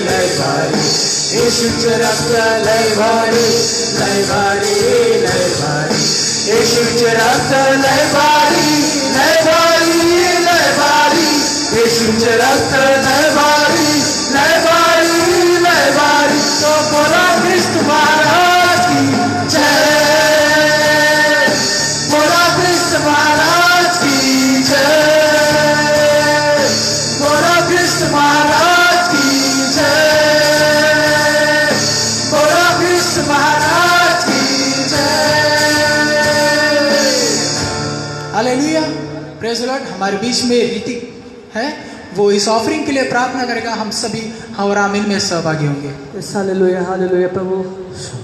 लय भारी, येशूचे रक्त लय भारी लय भारी लय भारी, येशूचे रक्त लय भारी लय भारी लय भारी, येशूचे रक्त लय भारी लय भारी लय भारी। तो बोला कृष्ण महाराज की जय, बोला कृष्ण महाराज की जय, बोला कृष्ण महाराज की जय, बोला कृष्ण महाराज की जय। Hallelujah, praise the Lord. हमारे बीच में ऋतिक है, वो इस ऑफरिंग के लिए प्रार्थना करेगा। हम सभी और आमीन में सहभागी होंगे। Hallelujah hallelujah. प्रभु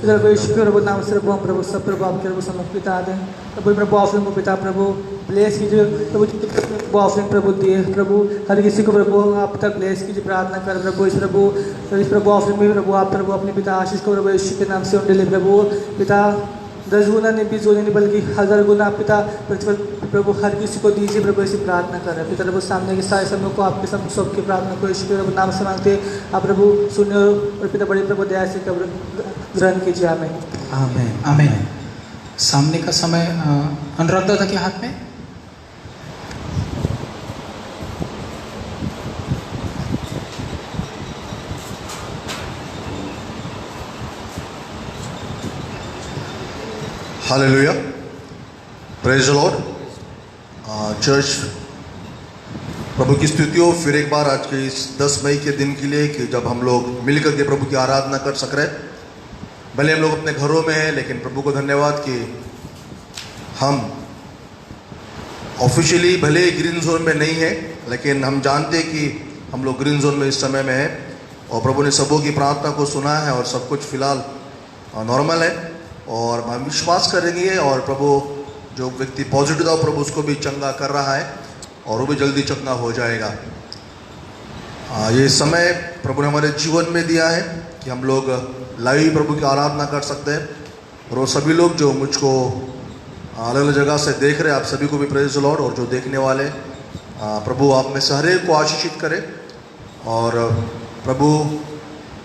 इधर को यीशु के प्रभु नाम से प्रभु, हम प्रभु सब प्रभु आपके प्रभु समर्पित पिता दें प्रभु। प्रभु ऑफरिंग को पिता प्रभु ब्लेस कीजिए प्रभु, ऑफरिंग प्रभु दिए प्रभु, हर किसी को प्रभु आप तक ब्लेस कीजिए, प्रार्थना कर प्रभु। इस प्रभु ऑफरिंग में प्रभु आप प्रभु अपने पिता आशीष को प्रभु यीशु के नाम से उंडे ले प्रभु। पिता 10 गुना नहीं 20 गुना नहीं बल्कि 1000 गुना पिता प्रतिफल प्रभु हर किसी को दीजिए प्रभु, ऐसी प्रार्थना कर रहे हैं पिता प्रभु। सामने के सारे समय को आपके सामने सबकी प्रार्थना को यीशु प्रभु नाम से मांगते आप प्रभु सुनिए और पिता बड़ी प्रभु दया से ग्रहण कीजिए। आमीन आमेन। आमीन। सामने का समय अनुराग दादा के हाथ में। हालेलुया, प्रेज द लॉर्ड। चर्च प्रभु की स्तुति हो फिर एक बार आज के इस 10 मई के दिन के लिए कि जब हम लोग मिलकर के प्रभु की आराधना कर सक रहे। भले हम लोग अपने घरों में हैं, लेकिन प्रभु को धन्यवाद कि हम ऑफिशियली भले ही ग्रीन जोन में नहीं है, लेकिन हम जानते हैं कि हम लोग ग्रीन जोन में इस समय में हैं और प्रभु ने सबों की प्रार्थना को सुना है और सब कुछ फिलहाल नॉर्मल है। और हम विश्वास करेंगे और प्रभु जो व्यक्ति पॉजिटिव था प्रभु उसको भी चंगा कर रहा है और वो भी जल्दी चंगा हो जाएगा। ये समय प्रभु ने हमारे जीवन में दिया है कि हम लोग लाइव प्रभु की आराधना कर सकते हैं। और वो सभी लोग जो मुझको अलग अलग जगह से देख रहे हैं, आप सभी को भी प्रेज द लॉर्ड। और जो देखने वाले प्रभु आप में से हर एक को आशीषित करे। और प्रभु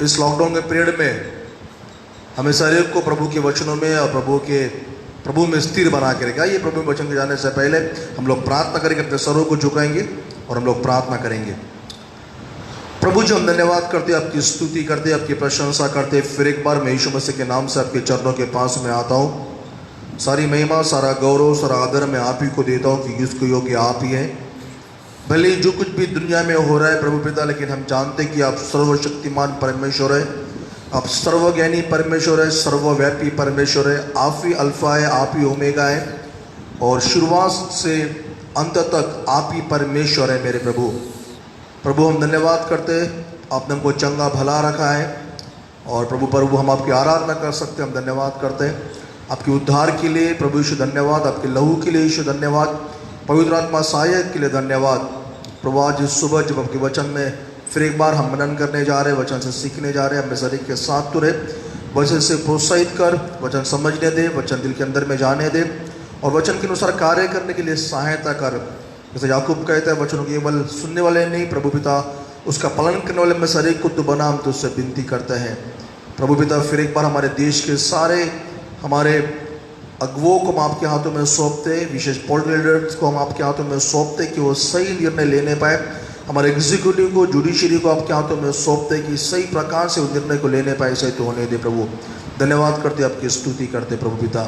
इस लॉकडाउन के पीरियड में हमें सारे को प्रभु के वचनों में और प्रभु में स्थिर बना के रखेगा। ये प्रभु के वचन के जाने से पहले हम लोग प्रार्थना करेंगे, अपने सरों को झुकाएंगे और हम लोग प्रार्थना करेंगे। प्रभु जी हम धन्यवाद करते, आपकी स्तुति करते, आपकी प्रशंसा करते। फिर एक बार मैं यीशु मसीह के नाम से आपके चरणों के पास में आता हूँ। सारी महिमा, सारा गौरव, सारा आदर मैं आप ही को देता हूँ कि जिसको योग्य आप ही हैं। भले ही जो कुछ भी दुनिया में हो रहा है प्रभु पिता, लेकिन हम जानते हैं कि आप सर्वशक्तिमान परमेश्वर है, आप सर्वज्ञानी परमेश्वर है, सर्वव्यापी परमेश्वर है। आप ही अल्फा है, आप ही ओमेगा है और शुरुआत से अंत तक आप ही परमेश्वर है मेरे प्रभु। प्रभु हम धन्यवाद करते हैं, आपने हमको चंगा भला रखा है और प्रभु हम आपकी आराधना कर सकते हैं। हम धन्यवाद करते हैं आपके उद्धार के लिए प्रभु यीशु, धन्यवाद आपके लहू के लिए यीशु, धन्यवाद पवित्र आत्मा सहायक के लिए धन्यवाद। प्रभु आज इस सुबह जब आपके वचन में फिर एक बार हम मनन करने जा रहे हैं, वचन से सीखने जा रहे हैं, हमें शरीर के साथ तो रहे, वचन से प्रोत्साहित कर, वचन समझने दे, वचन दिल के अंदर में जाने दे और वचन के अनुसार कार्य करने के लिए सहायता कर। जैसे याकूब कहता है वचनों केवल सुनने वाले नहीं प्रभु पिता, उसका पालन करने वाले में शरीर को तो बना। हम तो उससे विनती करते हैं प्रभु पिता। फिर एक बार हमारे देश के सारे हमारे अगुओं को हम आपके हाथों में सौंपते, विशेष पॉलिटिकल लीडर्स को हम आपके हाथों में सौंपते कि वो सही निर्णय लेने पाए। हमारे एग्जीक्यूटिव को, जुडिशरी को आपके हाथों में सौंपते कि सही प्रकार से उस निर्णय को लेने पाए, सही तो होने दे प्रभु। धन्यवाद करते, आपकी स्तुति करते प्रभु पिता।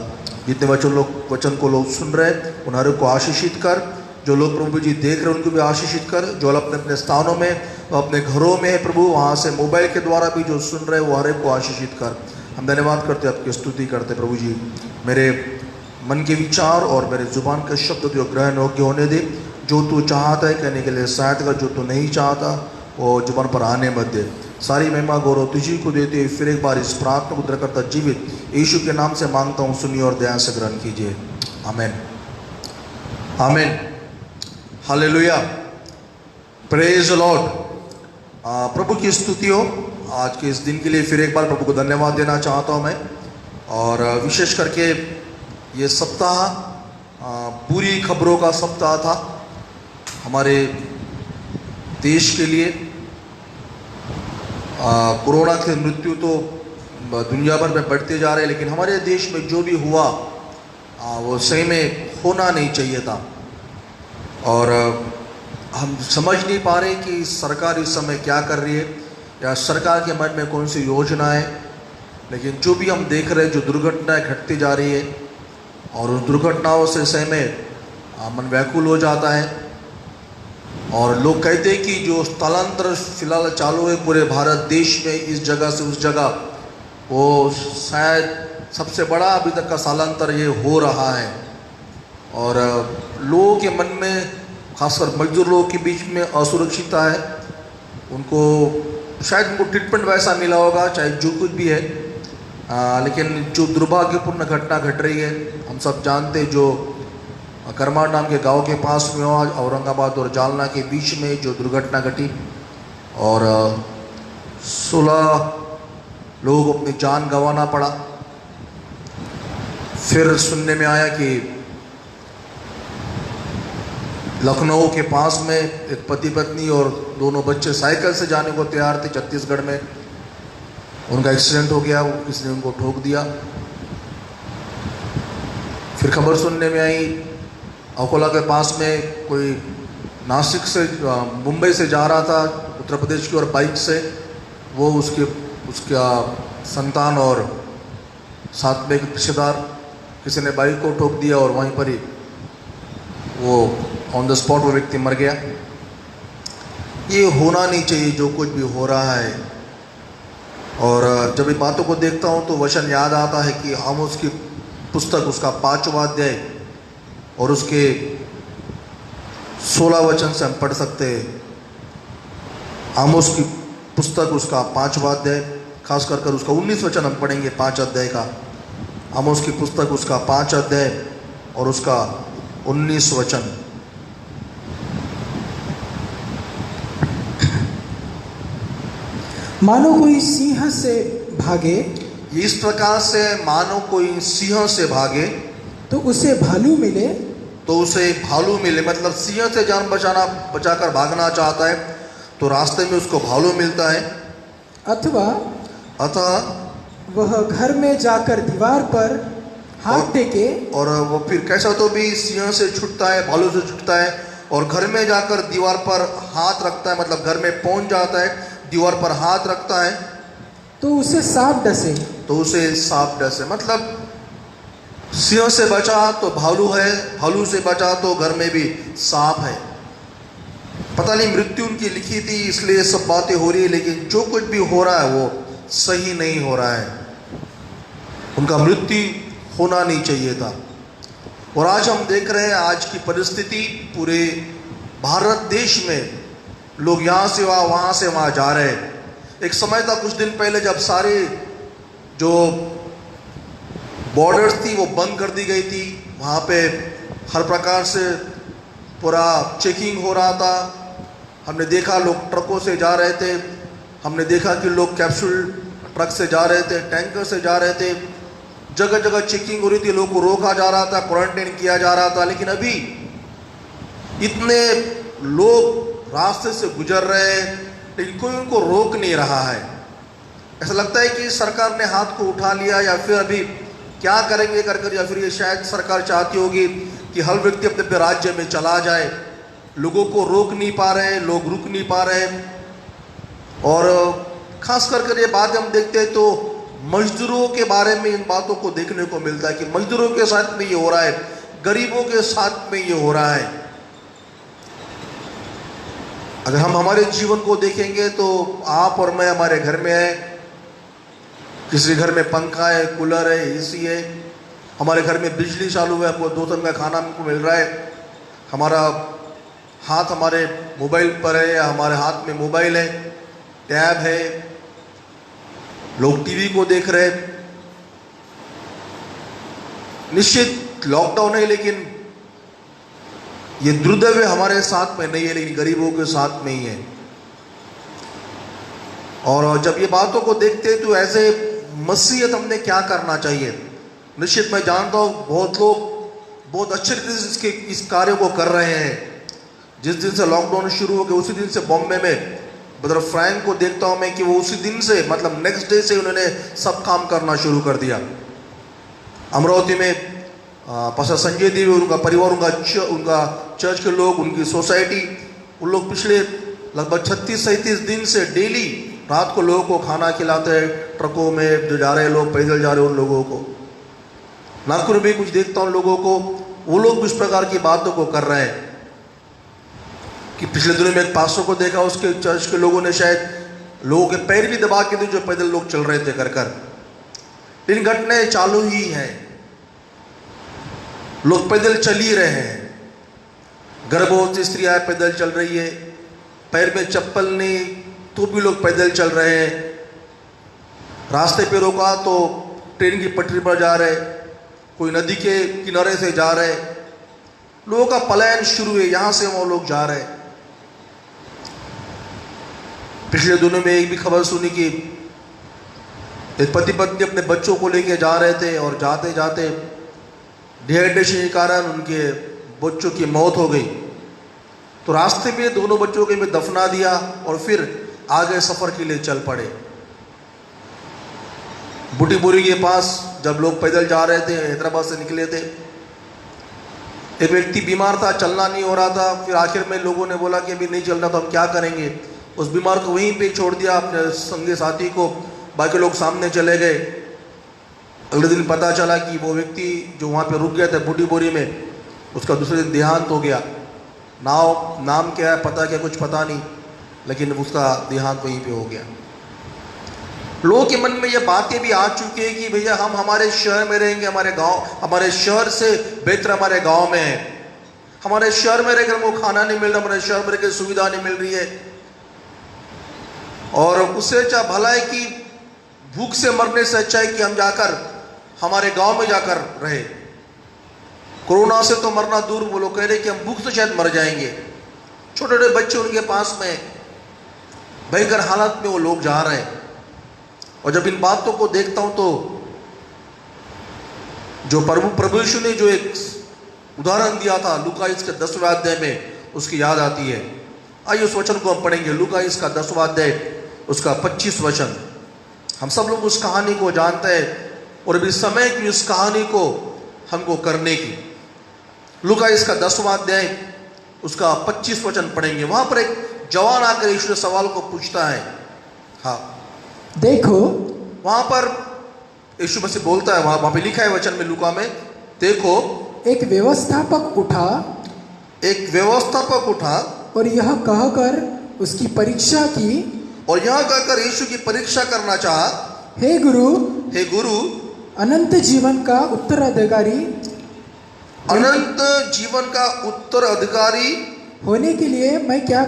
जितने वचन को लोग सुन रहे हैं उन हर को आशीषित कर। जो लोग प्रभु जी देख रहे हैं उनको भी आशीषित कर। जो अपने अपने स्थानों में, अपने घरों में है प्रभु, वहाँ से मोबाइल के द्वारा भी जो सुन रहे हैं वो हर एक को आशीषित कर। हम धन्यवाद करते, आपकी स्तुति करते प्रभु जी। मेरे मन के विचार और मेरे जुबान के शब्द जो ग्रहण योग्य होने दे। जो तू चाहता है कहने के लिए सहायता कर, जो तू नहीं चाहता वो जुबान पर आने मत दे। सारी महिमा गौरव तुझी को देते हुए फिर एक बार इस प्रार्थना को उद्धार करता जीवित यीशु के नाम से मांगता हूँ, सुनिए और दया से ग्रहण कीजिए। आमीन आमीन। हालेलुया, प्रेज द लॉर्ड। प्रभु की स्तुति हो। आज के इस दिन के लिए फिर एक बार प्रभु को धन्यवाद देना चाहता हूँ मैं। और विशेष करके ये सप्ताह बुरी खबरों का सप्ताह था हमारे देश के लिए। कोरोना की मृत्यु तो दुनिया भर में बढ़ते जा रहे हैं, लेकिन हमारे देश में जो भी हुआ वो सही में होना नहीं चाहिए था। और हम समझ नहीं पा रहे कि सरकार इस समय क्या कर रही है या सरकार के मन में कौन सी योजना है। लेकिन जो भी हम देख रहे हैं, जो दुर्घटनाएं घटती जा रही है और उन दुर्घटनाओं से सही में मन व्याकुल हो जाता है। और लोग कहते हैं कि जो स्थलांतर फिलहाल चालू है पूरे भारत देश में इस जगह से उस जगह, वो शायद सबसे बड़ा अभी तक का स्थलांतर ये हो रहा है। और लोगों के मन में, खासकर मजदूर लोगों के बीच में असुरक्षितता है। उनको शायद उनको ट्रीटमेंट वैसा मिला होगा, चाहे जो कुछ भी है। लेकिन जो दुर्भाग्यपूर्ण घटना घट रही है, हम सब जानते हैं, जो करमाड़ नाम के गांव के पास में हुआ, औरंगाबाद और जालना के बीच में जो दुर्घटना घटी और 16 लोगों को अपनी जान गंवाना पड़ा। फिर सुनने में आया कि लखनऊ के पास में एक पति पत्नी और दोनों बच्चे साइकिल से जाने को तैयार थे छत्तीसगढ़ में, उनका एक्सीडेंट हो गया, किसी ने उनको ठोक दिया। फिर खबर सुनने में आई अकोला के पास में कोई नासिक से मुंबई से जा रहा था उत्तर प्रदेश की ओर बाइक से, वो उसका संतान और साथ में एक रिश्तेदार, किसी ने बाइक को ठोक दिया और वहीं पर ही वो ऑन द स्पॉट वो व्यक्ति मर गया। ये होना नहीं चाहिए जो कुछ भी हो रहा है। और जब इन बातों को देखता हूँ तो वचन याद आता है कि आमोस की पुस्तक उसका 5वां अध्याय और उसके 16 वचन से हम पढ़ सकते हैं। आमोस की पुस्तक उसका 5वां अध्याय, खास कर उसका 19 वचन हम पढ़ेंगे 5 अध्याय का। आमोस की पुस्तक उसका 5 अध्याय और उसका 19 वचन। मानो कोई सिंह से भागे, इस प्रकार से मानो कोई सिंह से भागे तो उसे भालू मिले, तो उसे भालू मिले। मतलब सिंह से जान बचाकर भागना चाहता है तो रास्ते में उसको भालू मिलता है। अथवा वह घर में जाकर दीवार पर हाथ टेके, और वो फिर कैसा तो भी सिंह से छूटता है, भालू से छूटता है और घर में जाकर दीवार पर हाथ रखता है, मतलब घर में पहुंच जाता है, दीवार पर हाथ रखता है तो उसे सांप डसे, मतलब सिंह से बचा तो भालू है, भालू से बचा तो घर में भी सांप है। पता नहीं मृत्यु उनकी लिखी थी इसलिए सब बातें हो रही है, लेकिन जो कुछ भी हो रहा है वो सही नहीं हो रहा है। उनका मृत्यु होना नहीं चाहिए था। और आज हम देख रहे हैं आज की परिस्थिति, पूरे भारत देश में लोग यहाँ से वहाँ से वहाँ जा रहे हैं। एक समय था कुछ दिन पहले जब सारे जो बॉर्डर्स थी वो बंद कर दी गई थी, वहाँ पे हर प्रकार से पूरा चेकिंग हो रहा था। हमने देखा लोग ट्रकों से जा रहे थे, हमने देखा कि लोग कैप्सूल ट्रक से जा रहे थे, टैंकर से जा रहे थे, जगह जगह चेकिंग हो रही थी, लोगों को रोका जा रहा था, क्वारंटाइन किया जा रहा था। लेकिन अभी इतने लोग रास्ते से गुजर रहे हैं लेकिन कोई उनको रोक नहीं रहा है। ऐसा लगता है कि सरकार ने हाथ को उठा लिया या फिर अभी क्या करेंगे कर या फिर ये शायद सरकार चाहती होगी कि हर व्यक्ति अपने अपने राज्य में चला जाए। लोगों को रोक नहीं पा रहे हैं, लोग रुक नहीं पा रहे हैं। और खास कर ये बात हम देखते हैं तो मजदूरों के बारे में इन बातों को देखने को मिलता है कि मजदूरों के साथ में ये हो रहा है, गरीबों के साथ में ये हो रहा है। अगर हम हमारे जीवन को देखेंगे तो आप और मैं हमारे घर में है, किसी घर में पंखा है, कूलर है, एसी है, हमारे घर में बिजली चालू है, हमको 2 टाइम का खाना हमको मिल रहा है, हमारा हाथ हमारे मोबाइल पर है या हमारे हाथ में मोबाइल है, टैब है, लोग टीवी को देख रहे हैं। निश्चित लॉकडाउन है लेकिन ये दुर्दैव हमारे साथ में नहीं है, लेकिन गरीबों के साथ में ही है। और जब ये बातों को देखते हैं तो ऐसे मसीहत हमने क्या करना चाहिए। निश्चित मैं जानता हूँ बहुत लोग बहुत अच्छे रीति से इस कार्य को कर रहे हैं। जिस दिन से लॉकडाउन शुरू हो गया उसी दिन से बॉम्बे में ब्रदर फ्रैंक को देखता हूँ मैं कि वो उसी दिन से मतलब नेक्स्ट डे से उन्होंने सब काम करना शुरू कर दिया। अमरावती में पास्टर संजय देवी, उनका परिवार, उनका चर्च के लोग, उनकी सोसाइटी, उन लोग पिछले लगभग 36-37 दिन से डेली रात को लोगों को खाना खिलाते हैं, ट्रकों में जो जा रहे हैं लोग, पैदल जा रहे हैं उन लोगों को। नागपुर में कुछ देखता हूँ लोगों को, वो लोग इस प्रकार की बातों को कर रहे हैं कि पिछले दिनों में एक पास्टर को देखा, उसके चर्च के लोगों ने शायद लोगों के पैर भी दबा के दी जो पैदल लोग चल रहे थे कर। इन घटनाएं चालू ही हैं, लोग पैदल चल ही रहे हैं। गर्भवती स्त्रियां पैदल चल रही है, पैर में चप्पल नहीं तो भी लोग पैदल चल रहे हैं। रास्ते पे रोका तो ट्रेन की पटरी पर जा रहे, कोई नदी के किनारे से जा रहे, लोगों का पलायन शुरू है, यहाँ से वो लोग जा रहे। पिछले दिनों में एक भी खबर सुनी कि एक पति पत्नी अपने बच्चों को लेके जा रहे थे और जाते जाते डिहाइड्रेशन के कारण उनके बच्चों की मौत हो गई। तो रास्ते में दोनों बच्चों के में दफना दिया और फिर आगे सफर के लिए चल पड़े। बूटी बोरी के पास जब लोग पैदल जा रहे थे, हैदराबाद से निकले थे, एक व्यक्ति बीमार था, चलना नहीं हो रहा था। फिर आखिर में लोगों ने बोला कि अभी नहीं चल रहा तो हम क्या करेंगे। उस बीमार को वहीं पे छोड़ दिया अपने संगी साथी को, बाकी लोग सामने चले गए। अगले दिन पता चला कि वो व्यक्ति जो वहाँ पे रुक गया था बूटी बोरी में, उसका दूसरे दिन देहांत हो गया। नाम क्या है पता क्या, कुछ पता नहीं, लेकिन उसका देहांत वहीं पे हो गया। लोगों के मन में ये बातें भी आ चुकी है कि भैया हम हमारे शहर में रहेंगे, हमारे गांव, हमारे शहर से बेहतर हमारे गांव में है। हमारे शहर में रहकर हमको खाना नहीं मिल रहा, हमारे शहर में रहकर सुविधा नहीं मिल रही है। और उससे अच्छा भला है कि भूख से मरने से अच्छा है कि हम जाकर हमारे गांव में जाकर रहे। कोरोना से तो मरना दूर, वो लोग कह रहे कि हम भूख से शायद मर जाएंगे। छोटे छोटे बच्चे उनके पास में, भयंकर हालत में वो लोग जा रहे हैं। और जब इन बातों को देखता हूं तो जो प्रभु यीशु ने जो एक उदाहरण दिया था लूका इसके 10वें अध्याय में, उसकी याद आती है। आइए उस वचन को हम पढ़ेंगे, लूका इसका 10वां अध्याय उसका 25 वचन। हम सब लोग उस कहानी को जानते हैं और अभी समय की उस कहानी को हमको करने की। लूका इसका 10वां अध्याय उसका 25 वचन पढ़ेंगे। वहां पर एक जवान आकर यीशु से सवाल को पूछता है। हाँ, देखो, वहां पर यीशु मसीह बोलता है, वहां पे लिखा है वचन में लूका में, देखो एक व्यवस्थापक उठा और यह कहकर उसकी परीक्षा की, और यह कहकर यीशु की परीक्षा करना चाहा, हे गुरु, अनंत जीवन का उत्तराधिकारी होने के लिए मैं क्या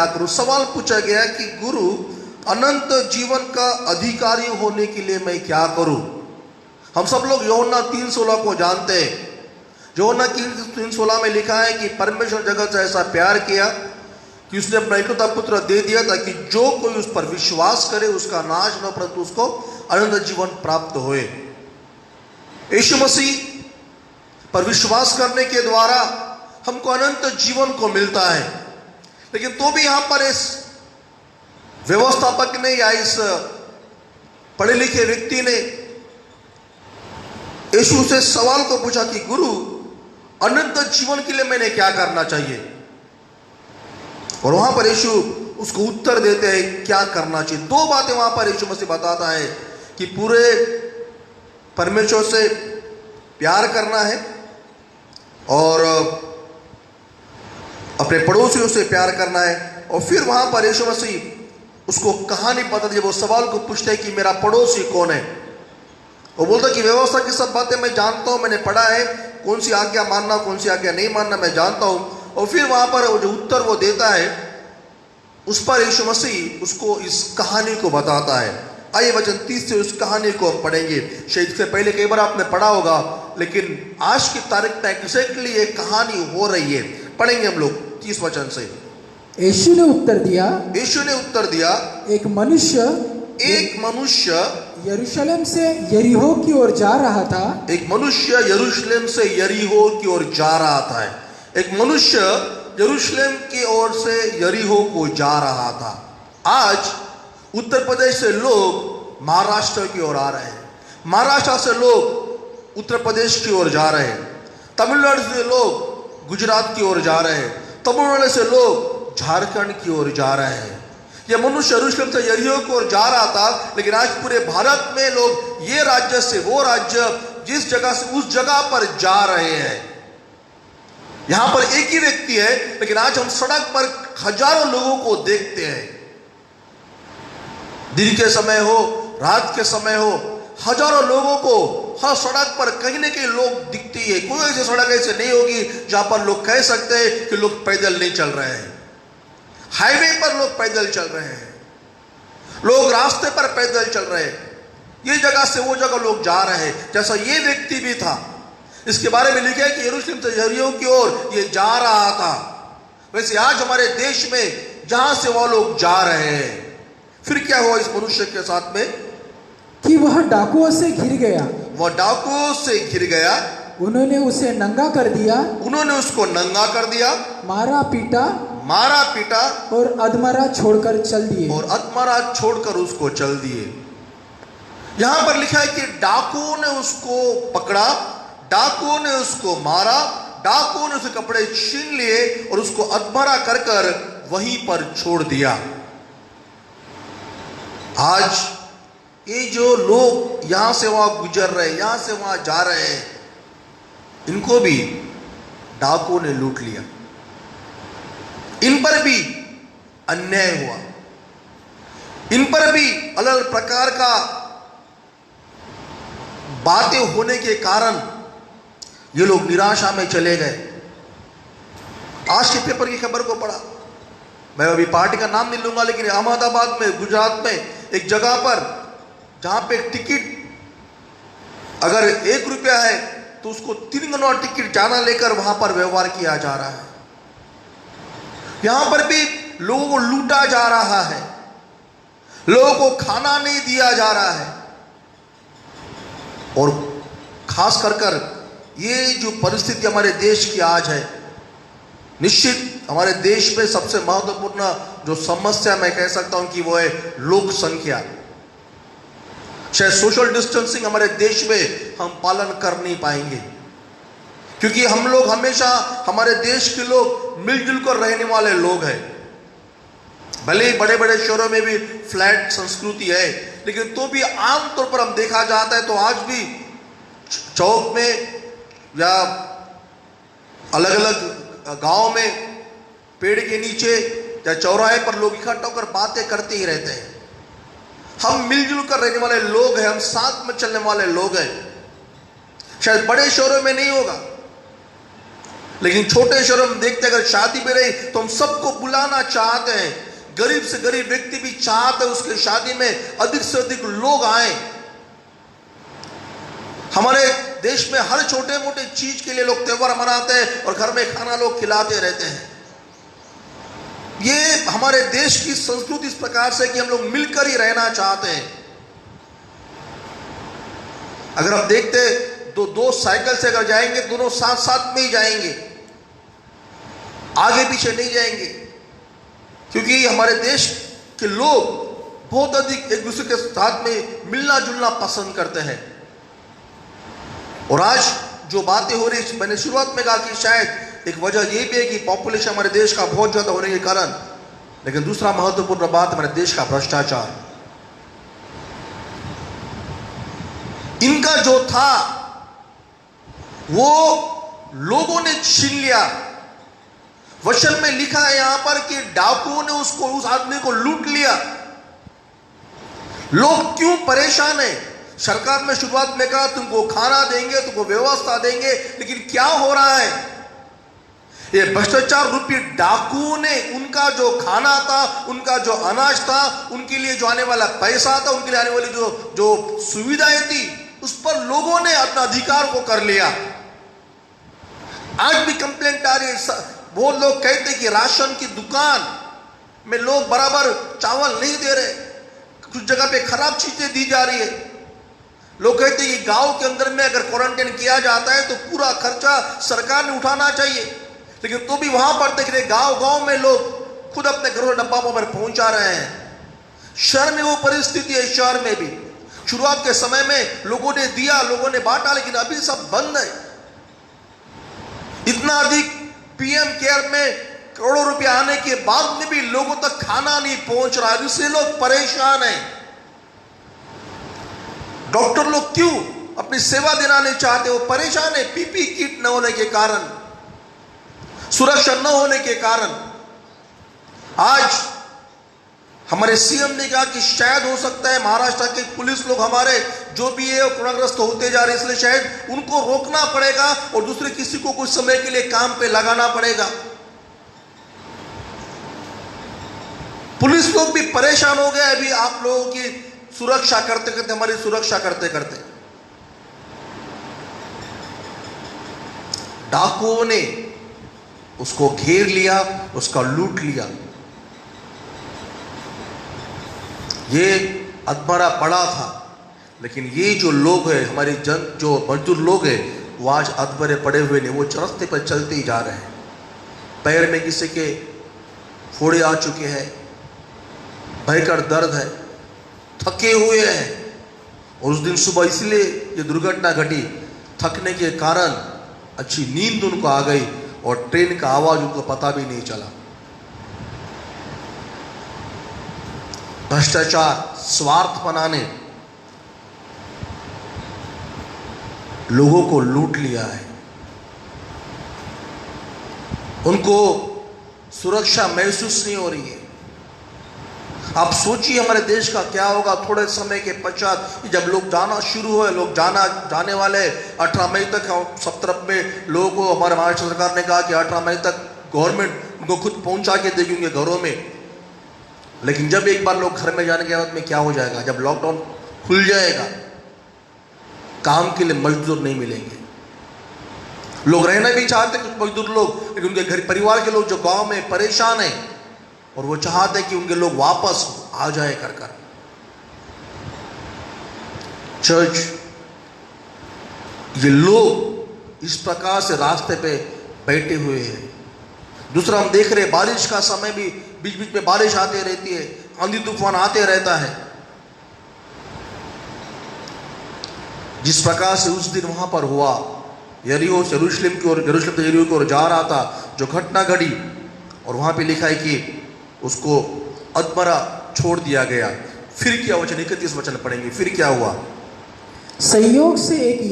करूं? सवाल पूछा गया कि गुरु, अनंत जीवन का अधिकारी होने के लिए मैं क्या करूं? हम सब लोग यूहन्ना 3:16 को जानते हैं। यूहन्ना 3:16 में लिखा है कि परमेश्वर जगत से ऐसा प्यार किया कि उसने अपना एकलौता पुत्र दे दिया ताकि जो कोई उस पर विश्वास करे उसका नाश न परंतु उसको अनंत जीवन प्राप्त होए। यीशु मसीह पर विश्वास करने के द्वारा हमको अनंत जीवन को मिलता है। लेकिन तो भी यहां पर इस व्यवस्थापक ने या इस पढ़े लिखे व्यक्ति ने यीशु से सवाल को पूछा कि गुरु, अनंत जीवन के लिए मैंने क्या करना चाहिए? और वहां पर यीशु उसको उत्तर देते हैं क्या करना चाहिए। दो बातें वहां पर यीशु मसीह बताता है कि पूरे परमेश्वर से प्यार करना है और अपने पड़ोसियों से प्यार करना है। और फिर वहां पर यीशु मसीह उसको कहानी बताती है। वो सवाल को पूछते हैं कि मेरा पड़ोसी कौन है। वो बोलता कि व्यवस्था की सब बातें मैं जानता हूं, मैंने पढ़ा है, कौन सी आज्ञा मानना कौन सी आज्ञा नहीं मानना मैं जानता हूं। और फिर वहां पर जो उत्तर वो देता है उस पर यीशु मसीह उसको इस कहानी को बताता है। आइए वचन 30 से उस कहानी को हम पढ़ेंगे। शायद इससे पहले कई बार आपने पढ़ा होगा, लेकिन आज की तारीख में एग्जैक्टली ये कहानी हो रही है। पढ़ेंगे हम लोग 30 वचन से। यीशु ने उत्तर दिया, एक मनुष्य यरूशलेम से यरीहो की ओर जा रहा था। एक मनुष्य यरूशलेम से यरीहो की ओर जा रहा था। एक मनुष्य यरूशलेम की ओर से यरीहो को जा रहा था। आज उत्तर प्रदेश से लोग महाराष्ट्र की ओर आ रहे हैं, महाराष्ट्र से लोग उत्तर प्रदेश की ओर जा रहे हैं, तमिलनाडु से लोग गुजरात की ओर जा रहे हैं, तमिलनाडु से लोग झारखंड की ओर जा रहे हैं। यह मनुष्य यरूशलेम से यरीहो की ओर जा रहा था, लेकिन आज पूरे भारत में लोग ये राज्य से वो राज्य, जिस जगह से उस जगह पर जा रहे हैं। यहां पर एक ही व्यक्ति है, लेकिन आज हम सड़क पर हजारों लोगों को देखते हैं। दिन के समय हो, रात के समय हो, हजारों लोगों को हर सड़क पर कहीं न कहीं लोग दिखती है। कोई ऐसी सड़क ऐसे नहीं होगी जहां पर लोग कह सकते हैं कि लोग पैदल नहीं चल रहे हैं। हाईवे पर लोग पैदल चल रहे हैं, लोग रास्ते पर पैदल चल रहे हैं, ये जगह से वो जगह लोग जा रहे हैं। जैसा ये व्यक्ति भी था, इसके बारे में लिखा है कि यरूशलेम से यरीहो की ओर ये जा रहा था। वैसे आज हमारे देश में जहां से वो लोग जा रहे हैं, फिर क्या हुआ इस मनुष्य के साथ में कि वह डाकुओं से घिर गया। वह डाकुओं से घिर गया। उन्होंने उसे नंगा कर दिया, उन्होंने उसको नंगा कर दिया, मारा पीटा मारा पीटा और अधमरा छोड़कर चल दिए। और अधमरा छोड़कर उसको चल दिए। यहां पर लिखा है कि डाकुओं ने उसको पकड़ा, डाकुओं ने उसको मारा, डाकुओं ने उसके कपड़े छीन लिए और उसको अधमरा कर कर वहीं पर छोड़ दिया। आज ये जो लोग यहां से वहां गुजर रहे, यहां से वहां जा रहे हैं, इनको भी डाकुओं ने लूट लिया, इन पर भी अन्याय हुआ, इन पर भी अलग अलग प्रकार का बातें होने के कारण ये लोग निराशा में चले गए। आज के पेपर की खबर को पढ़ा, मैं अभी पार्टी का नाम नहीं लूंगा, लेकिन अहमदाबाद में, गुजरात में एक जगह पर जहां पे टिकट अगर 1 रुपया है तो उसको 3 गुना टिकट ज्यादा लेकर वहां पर व्यवहार किया जा रहा है। यहां पर भी लोगों को लूटा जा रहा है, लोगों को खाना नहीं दिया जा रहा है। और खास कर ये जो परिस्थिति हमारे देश की आज है, निश्चित हमारे देश में सबसे महत्वपूर्ण जो समस्या मैं कह सकता हूं कि वो है लोक संख्या। शायद सोशल डिस्टेंसिंग हमारे देश में हम पालन कर नहीं पाएंगे, क्योंकि हम लोग हमेशा, हमारे देश के लोग मिलजुल कर रहने वाले लोग हैं। भले ही बड़े बड़े शहरों में भी फ्लैट संस्कृति है, लेकिन तो भी आमतौर पर हम देखा जाता है तो आज भी चौक में या अलग अलग गांव में पेड़ के नीचे या चौराहे पर लोग इकट्ठा होकर बातें करते ही रहते हैं। हम मिलजुल कर रहने वाले लोग हैं, हम साथ में चलने वाले लोग हैं। शायद बड़े शहरों में नहीं होगा, लेकिन छोटे शहरों में देखते हैं, अगर शादी भी रही तो हम सबको बुलाना चाहते हैं। गरीब से गरीब व्यक्ति भी चाहते हैं उसके शादी में अधिक से अधिक लोग आए। हमारे देश में हर छोटे मोटे चीज के लिए लोग त्योहार मनाते हैं और घर में खाना लोग खिलाते रहते हैं। ये हमारे देश की संस्कृति इस प्रकार से कि हम लोग मिलकर ही रहना चाहते हैं। अगर हम देखते तो 2 साइकिल से अगर जाएंगे, दोनों साथ साथ में ही जाएंगे, आगे पीछे नहीं जाएंगे, क्योंकि हमारे देश के लोग बहुत अधिक एक दूसरे के साथ में मिलना जुलना पसंद करते हैं। और आज जो बातें हो रही, मैंने शुरुआत में कहा कि शायद एक वजह यह भी है कि पॉपुलेशन हमारे देश का बहुत ज्यादा होने के कारण, लेकिन दूसरा महत्वपूर्ण बात हमारे देश का भ्रष्टाचार। इनका जो था वो लोगों ने छीन लिया। वचन में लिखा है यहां पर कि डाकुओं ने उसको, उस आदमी को लूट लिया। लोग क्यों परेशान है? सरकार ने शुरुआत में कहा तुमको खाना देंगे, तुमको व्यवस्था देंगे, लेकिन क्या हो रहा है? ये भ्रष्टाचार रूपी डाकुओं ने उनका जो खाना था, उनका जो अनाज था, उनके लिए जो आने वाला पैसा था, उनके लिए आने वाली जो सुविधाएं थी, उस पर लोगों ने अपना अधिकार को कर लिया। आज भी कंप्लेंट आ रही है, बहुत लोग कहते हैं कि राशन की दुकान में लोग बराबर चावल नहीं दे रहे, कुछ जगह पे खराब चीजें दी जा रही है। लोग कहते हैं कि गांव के अंदर में अगर क्वारंटाइन किया जाता है तो पूरा खर्चा सरकार ने उठाना चाहिए, लेकिन तो भी वहां पर देख रहे गांव में लोग खुद अपने घरों डब्बा पर पहुंचा रहे हैं। शहर में वो परिस्थिति है, शहर में भी शुरुआत के समय में लोगों ने दिया, लोगों ने बांटा, लेकिन अभी सब बंद है। इतना अधिक पीएम केयर में करोड़ों रुपया आने के बाद में भी लोगों तक खाना नहीं पहुंच रहा है, इसलिए लोग परेशान हैं। डॉक्टर लोग क्यों अपनी सेवा देना नहीं चाहते? वो परेशान है, पीपी किट न होने के कारण, सुरक्षा न होने के कारण। आज हमारे सीएम ने कहा कि शायद हो सकता है महाराष्ट्र के पुलिस लोग हमारे जो भी है कोरोनाग्रस्त होते जा रहे हैं, इसलिए शायद उनको रोकना पड़ेगा और दूसरे किसी को कुछ समय के लिए काम पे लगाना पड़ेगा। पुलिस लोग भी परेशान हो गए अभी आप लोगों की सुरक्षा करते करते, हमारी सुरक्षा करते करते। डाकुओं ने उसको घेर लिया, उसका लूट लिया। ये अधमरा पड़ा था, लेकिन ये जो लोग हैं, हमारे जो मजदूर लोग हैं, वो आज अधमरे पड़े हुए नहीं, वो रास्ते पर चलते ही जा रहे हैं। पैर में किसी के फोड़े आ चुके हैं, भयंकर दर्द है, थके हुए हैं। और उस दिन सुबह इसलिए ये दुर्घटना घटी, थकने के कारण अच्छी नींद उनको आ गई और ट्रेन का आवाज उनको पता भी नहीं चला। भ्रष्टाचार, स्वार्थ बनाने लोगों को लूट लिया है। उनको सुरक्षा महसूस नहीं हो रही है। आप सोचिए हमारे देश का क्या होगा थोड़े समय के पश्चात, जब लोग जाना शुरू हुए, लोग जाने वाले 18 मई तक। सब तरफ में लोगों को हमारे महाराष्ट्र सरकार ने कहा कि 18 मई तक गवर्नमेंट उनको खुद पहुंचा के देंगे घरों में। लेकिन जब एक बार लोग घर में जाने के बाद में क्या हो जाएगा, जब लॉकडाउन खुल जाएगा, काम के लिए मजदूर नहीं मिलेंगे। लोग रहना भी चाहते कुछ मजदूर लोग, लेकिन उनके घर परिवार के लोग जो गांव में परेशान हैं और वो चाहते कि उनके लोग वापस आ जाए कर। चर्च, ये लोग इस प्रकार से रास्ते पे बैठे हुए हैं। दूसरा हम देख रहे हैं बारिश का समय भी, बीच बीच में बारिश आते रहती है, आंधी तूफान आते रहता है। जिस प्रकार से उस दिन वहां पर हुआ, यरीहो से यरूशलेम की ओर, यरूशलेम से यरीहो की ओर जा रहा था, जो घटना घटी, और वहां पे लिखा है कि उसको अधमरा छोड़ दिया गया। फिर क्या वचन 31 वचन पढ़ेंगे, फिर क्या हुआ? संयोग से एक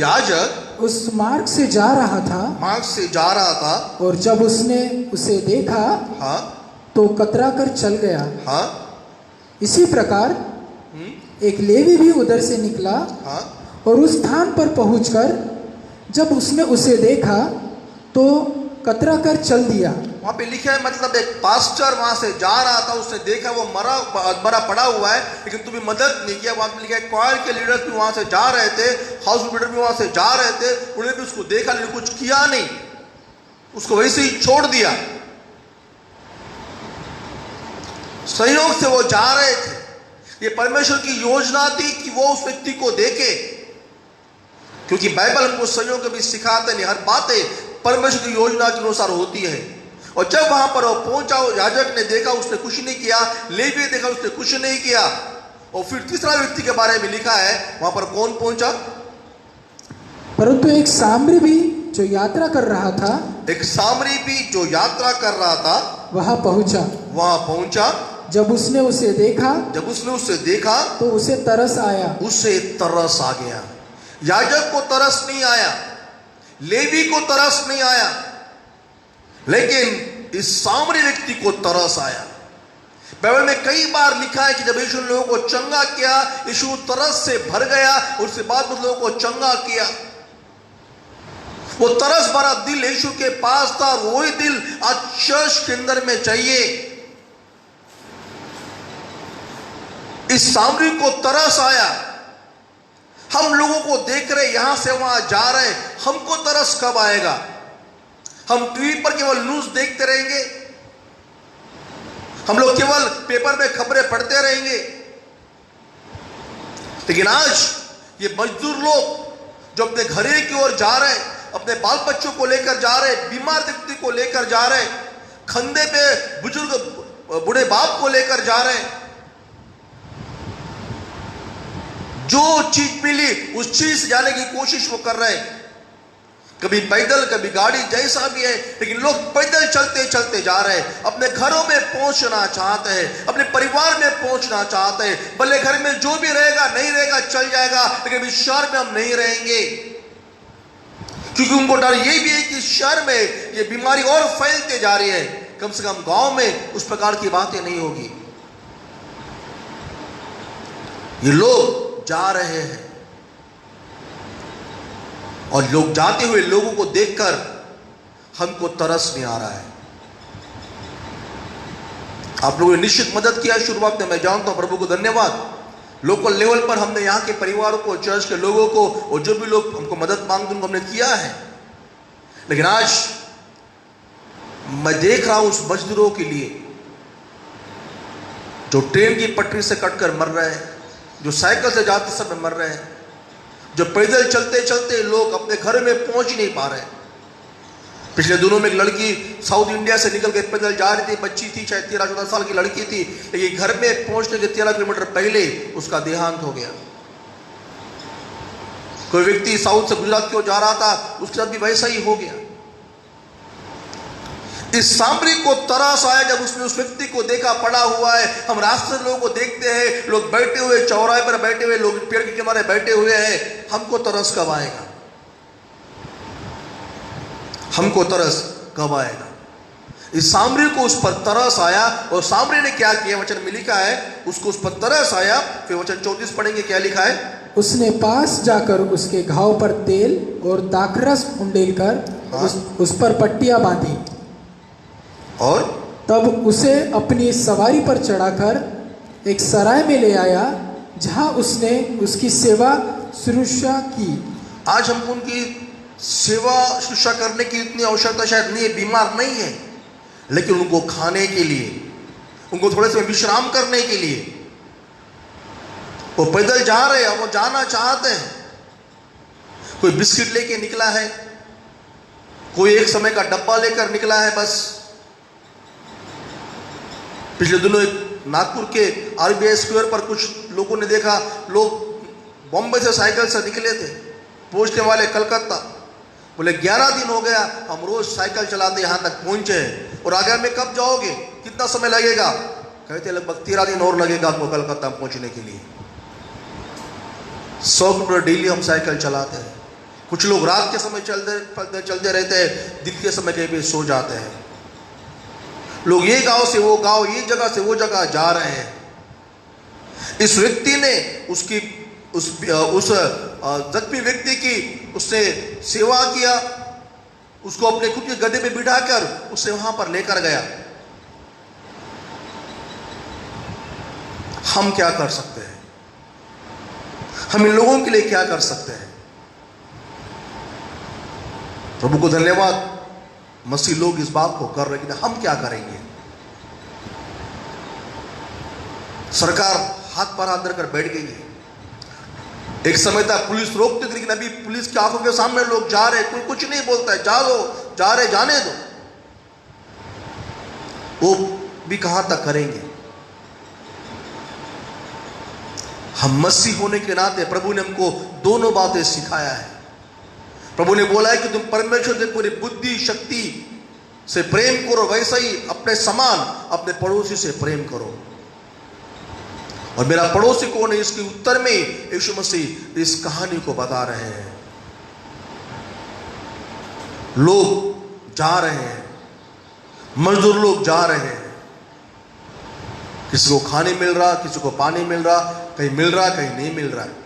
याजक उस मार्ग से जा रहा था, और जब उसने उसे देखा, हाँ, तो कतरा कर चल गया। हाँ, इसी प्रकार एक लेवी भी उधर से निकला, हाँ, और उस स्थान पर पहुंचकर जब उसने उसे देखा तो कतरा कर चल दिया। वहां पे लिखा है, मतलब एक पास्टर वहां से जा रहा था, उसने देखा वो मरा पड़ा हुआ है, लेकिन तुम्हें मदद नहीं किया। वहां पे लिखा है क्वायर के लीडर्स भी वहां से जा रहे थे, हाउस लीडर भी वहां से जा रहे थे, उन्हें भी उसको देखा लेकिन कुछ किया नहीं, उसको वैसे ही छोड़ दिया। संयोग से वो जा रहे थे। ये परमेश्वर की योजना थी कि वो उस व्यक्ति को देखे, क्योंकि बाइबल हमको संयोग भी सिखाते नहीं, हर बातें परमेश्वर की योजना के अनुसार होती है। और जब वहां पर वो पहुंचा, याजक ने देखा, उसने कुछ नहीं किया, लेवी ने देखा, उसने कुछ नहीं किया। और फिर तीसरा व्यक्ति के बारे में लिखा है, वहां पर कौन पहुंचा? परंतु एक सामरी भी जो यात्रा कर रहा था, वहां पहुंचा। जब उसने उसे देखा तो उसे तरस आ गया। याजक को तरस नहीं आया, लेवी को तरस नहीं आया, लेकिन इस सामरी व्यक्ति को तरस आया। बाइबल में कई बार लिखा है कि जब यीशु ने लोगों को चंगा किया, यीशु तरस से भर गया, उसके बाद उस लोगों को चंगा किया। वो तरस भरा दिल यीशु के पास था, वही दिल आज चर्च के अंदर में चाहिए। इस सामरी को तरस आया। हम लोगों को देख रहे, यहां से वहां जा रहे, हमको तरस कब आएगा? हम टीवी पर केवल न्यूज देखते रहेंगे, हम लोग केवल पेपर में खबरें पढ़ते रहेंगे। लेकिन आज ये मजदूर लोग जो अपने घरे की ओर जा रहे, अपने बाल बच्चों को लेकर जा रहे, बीमार व्यक्ति को लेकर जा रहे, कंधे पे बुजुर्ग बूढ़े बाप को लेकर जा रहे, जो चीज मिली उस चीज से जाने की कोशिश वो कर रहे हैं। कभी पैदल, कभी गाड़ी, जैसा भी है, लेकिन लोग पैदल चलते चलते जा रहे हैं। अपने घरों में पहुंचना चाहते हैं, अपने परिवार में पहुंचना चाहते हैं। भले घर में जो भी रहेगा, नहीं रहेगा, चल जाएगा, लेकिन इस शहर में हम नहीं रहेंगे, क्योंकि उनको डर ये भी है कि शहर में ये बीमारी और फैलते जा रही है। कम से कम गांव में उस प्रकार की बातें नहीं होगी। ये लोग जा रहे हैं, और लोग जाते हुए लोगों को देखकर हमको तरस नहीं आ रहा है। आप लोगों ने निश्चित मदद किया शुरुआत में, मैं जानता हूं, प्रभु को धन्यवाद। लोकल लेवल पर हमने यहाँ के परिवारों को, चर्च के लोगों को, और जो भी लोग हमको मदद मांगते उनको हमने किया है। लेकिन आज मैं देख रहा हूं उस मजदूरों के लिए जो ट्रेन की पटरी से कटकर मर रहे हैं, जो साइकिल से जाते समय मर रहे हैं, जो पैदल चलते चलते लोग अपने घर में पहुंच नहीं पा रहे। पिछले दिनों में एक लड़की साउथ इंडिया से निकल के पैदल जा रही थी, बच्ची थी, शायद 13-14 साल की लड़की थी, लेकिन घर में पहुंचने के 13 किलोमीटर पहले उसका देहांत हो गया। कोई व्यक्ति साउथ से गुजरात की ओर जा रहा था, उसके साथ भी वैसा ही हो गया। इस सामरी को तरस आया जब उसने उस व्यक्ति को देखा पड़ा हुआ है। हम रास्ते लोगों को देखते हैं, लोग बैठे हुए चौराहे पर बैठे हुए, लोग पेड़ के किनारे बैठे हुए हैं, हमको तरस कब आएगा? हमको तरस कब आएगा? इस सामरी को उस पर तरस आया, और सामरी ने क्या किया? वचन में लिखा है उसको उस पर तरस आया। फिर वचन 34 पढ़ेंगे, क्या लिखा है? उसने पास जाकर उसके घाव पर तेल और दाखरस उंडेलकर उस पर पट्टियां बांधी, और तब उसे अपनी सवारी पर चढ़ाकर एक सराय में ले आया, जहां उसने उसकी सेवा शुश्रूषा की। आज हमको उनकी सेवा शुश्रूषा करने की इतनी आवश्यकता शायद नहीं है, बीमार नहीं है, लेकिन उनको खाने के लिए, उनको थोड़े से विश्राम करने के लिए वो पैदल जा रहे हैं, वो जाना चाहते हैं। कोई बिस्किट लेके निकला है, कोई एक समय का डब्बा लेकर निकला है। बस पिछले दिनों एक नागपुर के RBI स्क्वायर पर कुछ लोगों ने देखा, लोग बॉम्बे से साइकिल से निकले थे, पहुंचने वाले कलकत्ता। बोले 11 दिन हो गया हम रोज साइकिल चलाते यहाँ तक पहुंचे हैं, और आगे में कब जाओगे, कितना समय लगेगा? कहते लगभग 13 दिन और लगेगा आपको कलकत्ता पहुंचने के लिए। 100 किलोमीटर डेली हम साइकिल चलाते हैं। कुछ लोग रात के समय चलते रहते हैं, दिन के समय कहीं पे सो जाते हैं। लोग ये गांव से वो गांव, ये जगह से वो जगह जा रहे हैं। इस व्यक्ति ने उस जख्मी व्यक्ति की उसने सेवा किया, उसको अपने खुद के गधे पे बिठाकर उसे वहां पर लेकर गया। हम क्या कर सकते हैं? हम इन लोगों के लिए क्या कर सकते हैं? प्रभु को धन्यवाद, मसीह लोग इस बात को कर रहे हैं, हम क्या करेंगे? सरकार हाथ पर हाथ धरकर बैठ गई है। एक समय था पुलिस रोकती थी, लेकिन अभी पुलिस की आंखों के सामने लोग जा रहे, कोई कुछ नहीं बोलता है, जा दो, जा रहे जाने दो। वो भी कहां तक करेंगे? हम मसीह होने के नाते प्रभु ने हमको दोनों बातें सिखाया है। प्रभु ने बोला है कि तुम परमेश्वर से पूरी बुद्धि शक्ति से प्रेम करो, वैसा ही अपने समान अपने पड़ोसी से प्रेम करो। और मेरा पड़ोसी कौन है, इसके उत्तर में यीशु मसीह इस कहानी को बता रहे हैं। लोग जा रहे हैं, मजदूर लोग जा रहे हैं, किसी को खाने मिल रहा, किसी को पानी मिल रहा, कहीं मिल रहा, कहीं नहीं मिल रहा है।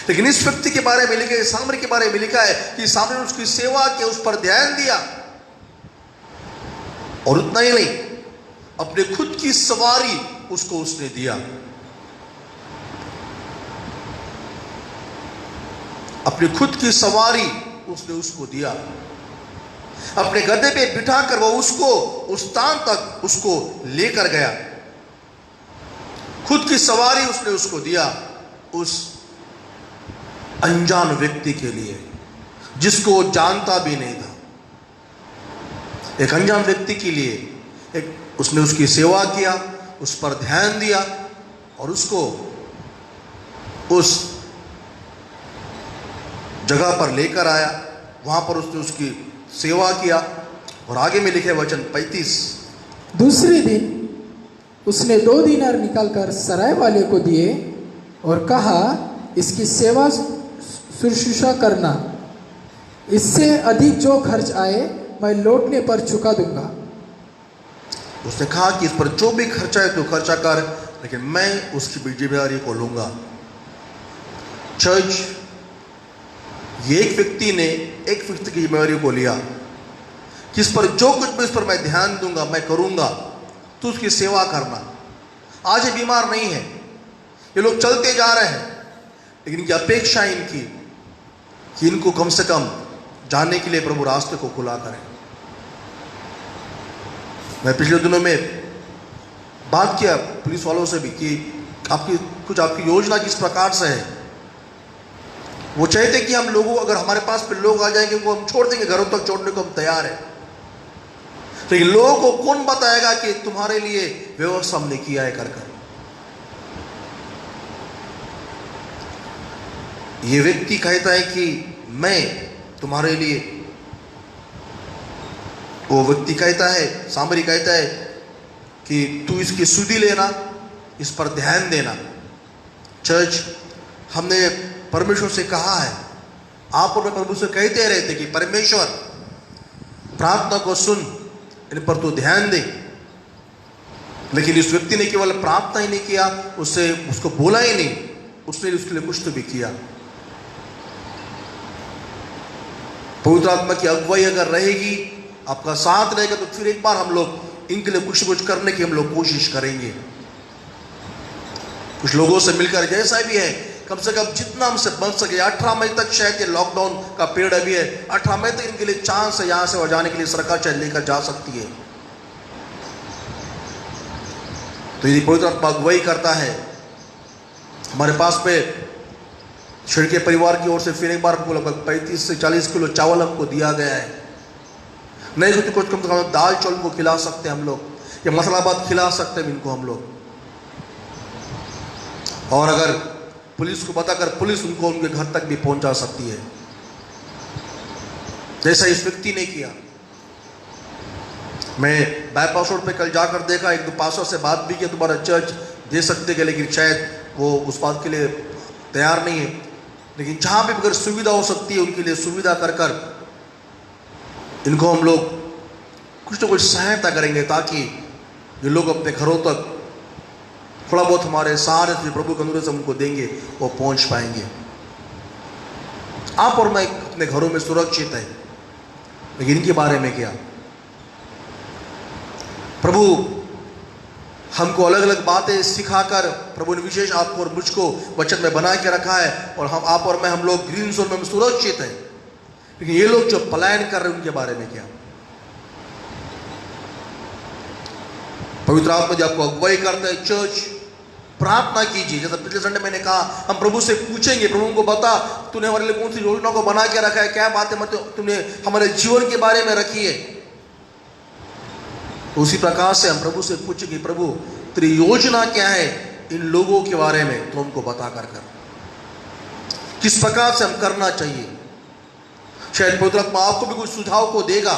लेकिन इस व्यक्ति के बारे में लिखा है, सामरी के बारे में लिखा है कि सामरी ने उसकी सेवा की, उस पर ध्यान दिया, और उतना ही नहीं, अपने खुद की सवारी उसको उसने दिया। अपनी खुद की सवारी उसने उसको दिया। अपने गधे पे बिठाकर वो उसको उस स्थान तक उसको लेकर गया। खुद की सवारी उसने उसको दिया, उस अनजान व्यक्ति के लिए जिसको जानता भी नहीं था। एक अनजान व्यक्ति के लिए उसने उसकी सेवा किया, उस पर ध्यान दिया, और उसको उस जगह पर लेकर आया, वहां पर उसने उसकी सेवा किया। और आगे में लिखे वचन 35, दूसरे दिन उसने 2 दीनार निकालकर सराय वाले को दिए और कहा, इसकी सेवा शुश्रूषा करना, इससे अधिक जो खर्च आए मैं लौटने पर चुका दूंगा। उसने कहा कि इस पर जो भी खर्चा है तो खर्चा कर, लेकिन मैं उसकी जिम्मेदारी को लूंगा। चर्च, ये एक व्यक्ति ने एक व्यक्ति की जिम्मेदारी को लिया कि इस पर जो कुछ भी, इस पर मैं ध्यान दूंगा, मैं करूंगा, तो उसकी सेवा करना। आज ये बीमार नहीं है, ये लोग चलते जा रहे हैं, लेकिन इनकी अपेक्षा इनकी कि इनको कम से कम जाने के लिए प्रभु रास्ते को खुला करें। मैं पिछले दिनों में बात किया पुलिस वालों से भी कि आपकी योजना किस प्रकार से है। वो चाहते कि हम लोगों, अगर हमारे पास पे लोग आ जाएंगे वो हम छोड़ देंगे, घरों तक छोड़ने को हम तैयार हैं। लेकिन लोगों को कौन बताएगा कि तुम्हारे लिए व्यवस्था हमने किया है कर कर। ये व्यक्ति कहता है कि मैं तुम्हारे लिए, वो व्यक्ति कहता है, सामरी कहता है कि तू इसकी सुधि लेना, इस पर ध्यान देना। चर्च, हमने परमेश्वर से कहा है, आप और मैं प्रभु से कहते रहते कि परमेश्वर प्रार्थना को सुन, इन पर तू ध्यान दे। लेकिन इस व्यक्ति ने केवल प्रार्थना ही नहीं किया, उसको बोला ही नहीं, उसने उसके लिए कुछ तो भी किया। पवित्र आत्मा की अगुवाई अगर रहेगी, आपका साथ रहेगा, तो फिर एक बार हम लोग इनके लिए कुछ कुछ करने की हम लोग कोशिश करेंगे। कुछ लोगों से मिलकर, जैसा भी है, कम से कम जितना हमसे बन सके। 18 मई तक शायद ये लॉकडाउन का पीरियड अभी है, 18 मई तक इनके लिए चांस है, यहां से वहां जाने के लिए सरकार शायद लेकर जा सकती है। तो यदि पवित्र आत्मा अगुवाई करता है, हमारे पास पे छिड़के परिवार की ओर से फिर एक बार हमको लगभग 35 से 40 किलो चावल हमको दिया गया है। नहीं तो कुछ कम से कम दाल चावल को खिला सकते हैं हम लोग, या मसाला भात खिला सकते हैं इनको हम लोग। और अगर पुलिस को बताकर पुलिस उनको उनके घर तक भी पहुंचा सकती है, जैसा इस व्यक्ति ने किया। मैं बाईपास रोड पे कल जाकर देखा, एक दो पासों से बात भी की, तुम्हारा चर्च दे सकते हैं, लेकिन शायद वो उस बात के लिए तैयार नहीं है। लेकिन जहां भी अगर सुविधा हो सकती है उनके लिए सुविधा कर कर इनको हम लोग कुछ ना कुछ सहायता करेंगे, ताकि ये लोग अपने घरों तक थोड़ा बहुत हमारे सहारे से प्रभु के अनुग्रह से उनको देंगे, वो पहुंच पाएंगे। आप और मैं अपने घरों में सुरक्षित है, लेकिन इनके बारे में क्या? प्रभु हमको अलग अलग बातें सिखाकर, प्रभु ने विशेष आपको और मुझको वचन में बना के रखा है, और हम, आप और मैं, हम लोग ग्रीन जोन में सुरक्षित हैं। लेकिन ये लोग जो पलायन कर रहे हैं उनके बारे में क्या? पवित्र आत्मा जो आपको अगुवाई करता है, चर्च प्रार्थना कीजिए। जैसा पिछले संडे मैंने कहा, हम प्रभु से पूछेंगे, प्रभु को बता तूने हमारे लिए कौन सी योजना को बना के रखा है, क्या बातें मतलब तूने हमारे जीवन के बारे में रखी है। तो उसी प्रकार से हम प्रभु से पूछेंगे, प्रभु तेरी योजना क्या है इन लोगों के बारे में, तो हमको बता कर किस प्रकार से हम करना चाहिए। शायद पवित्र आत्मा आपको भी कुछ सुझाव को देगा।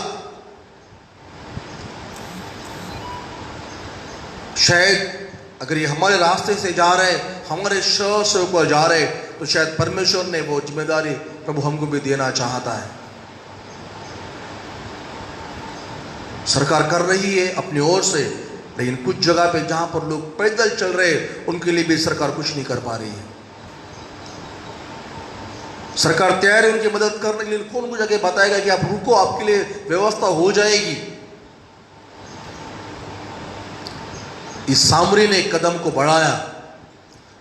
शायद अगर ये हमारे रास्ते से जा रहे, हमारे शहर से ऊपर जा रहे, तो शायद परमेश्वर ने वो जिम्मेदारी प्रभु हमको भी देना चाहता है। सरकार कर रही है अपनी ओर से, लेकिन कुछ जगह पे जहां पर लोग पैदल चल रहे, उनके लिए भी सरकार कुछ नहीं कर पा रही है। सरकार तैयार है उनकी मदद करने के लिए, कौन कुछ जगह बताएगा कि आप रुको, आपके लिए व्यवस्था हो जाएगी। इस सामरी ने कदम को बढ़ाया।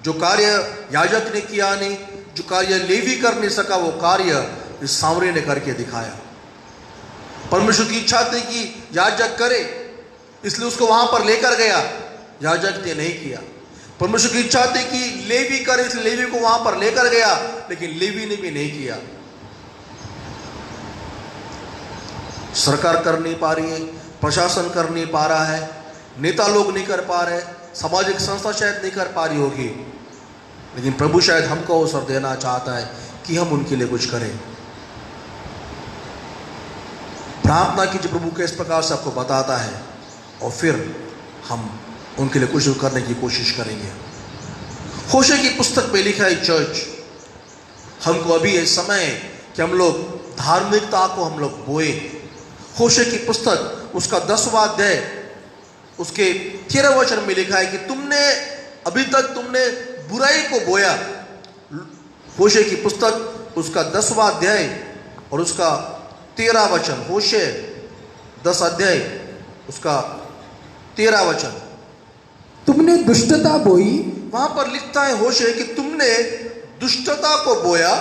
जो कार्य याजक ने किया नहीं, जो कार्य लेवी कर नहीं सका, वो कार्य इस सामरी ने करके दिखाया। परमेश्वर की इच्छा थी कि याजक करे, इसलिए उसको वहां पर लेकर गया, याजक ने नहीं किया। परमेश्वर की इच्छा थी कि लेवी करे, इसलिए लेवी को वहां पर लेकर गया, लेकिन लेवी ने भी नहीं किया। सरकार कर नहीं पा रही है, प्रशासन कर नहीं पा रहा है, नेता लोग नहीं कर पा रहे, सामाजिक संस्था शायद नहीं कर पा रही होगी, लेकिन प्रभु शायद हमको अवसर देना चाहता है कि हम उनके लिए कुछ करें। प्रार्थना कीजिए, प्रभु किस प्रकार से आपको बताता है, और फिर हम उनके लिए कुछ करने की कोशिश करेंगे। होशे की पुस्तक में लिखा है, चर्च हमको अभी ये समय कि हम लोग धार्मिकता को हम लोग बोए। होशे की पुस्तक उसका 10वां अध्याय उसके 13 वचन में लिखा है कि तुमने अभी तक तुमने बुराई को बोया। होशे की पुस्तक उसका 10वां अध्याय और उसका 13 वचन, होशे 10 अध्याय उसका 13 वचन। तुमने दुष्टता बोई, वहां पर लिखता है होशे कि तुमने दुष्टता को बोया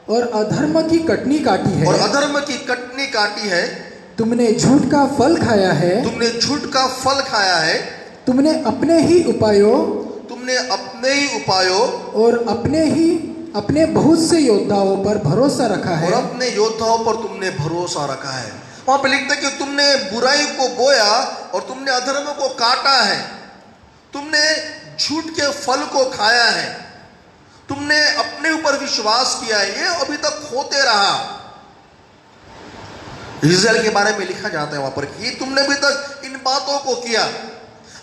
और अधर्म की कटनी काटी है, और अधर्म की कटनी काटी है। तुमने झूठ का फल खाया है, तुमने झूठ का फल खाया है। तुमने अपने ही उपायों तुमने अपने ही उपायों और अपने ही अपने बहुत से योद्धाओं पर भरोसा रखा और है अपने योद्धाओं पर तुमने भरोसा रखा है। वहां पे लिखते कि तुमने बुराई को बोया और तुमने अधर्म को काटा है, तुमने झूठ के फल को खाया है, तुमने अपने ऊपर विश्वास किया है, ये अभी तक होते रहा। इस्राएल के बारे में लिखा जाता है वहां पर कि तुमने अभी तक इन बातों को किया,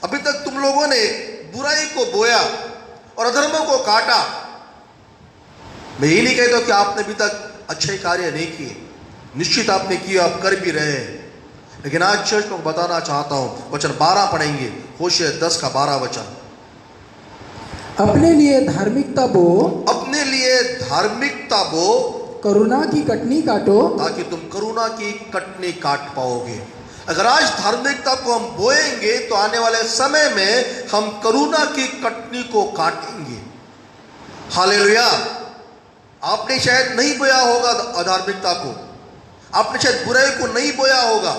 अभी तक तुम लोगों ने बुराई को बोया और अधर्म को काटा। मैं ये नहीं कहता कि आपने अभी तक अच्छे कार्य नहीं किए, निश्चित आपने किए, आप कर भी रहे हैं, लेकिन आज चर्च को बताना चाहता हूं, वचन 12 पढ़ेंगे, होशे 10 का 12 वचन। अपने लिए धार्मिकता बो, अपने लिए धार्मिकता बो, करुणा की कटनी काटो, ताकि तुम करुणा की कटनी काट पाओगे। अगर आज धार्मिकता को हम बोएंगे तो आने वाले समय में हम करुणा की कटनी को काटेंगे। हालेलुया। आपने शायद नहीं बोया होगा अधार्मिकता को, आपने शायद बुराई को नहीं बोया होगा,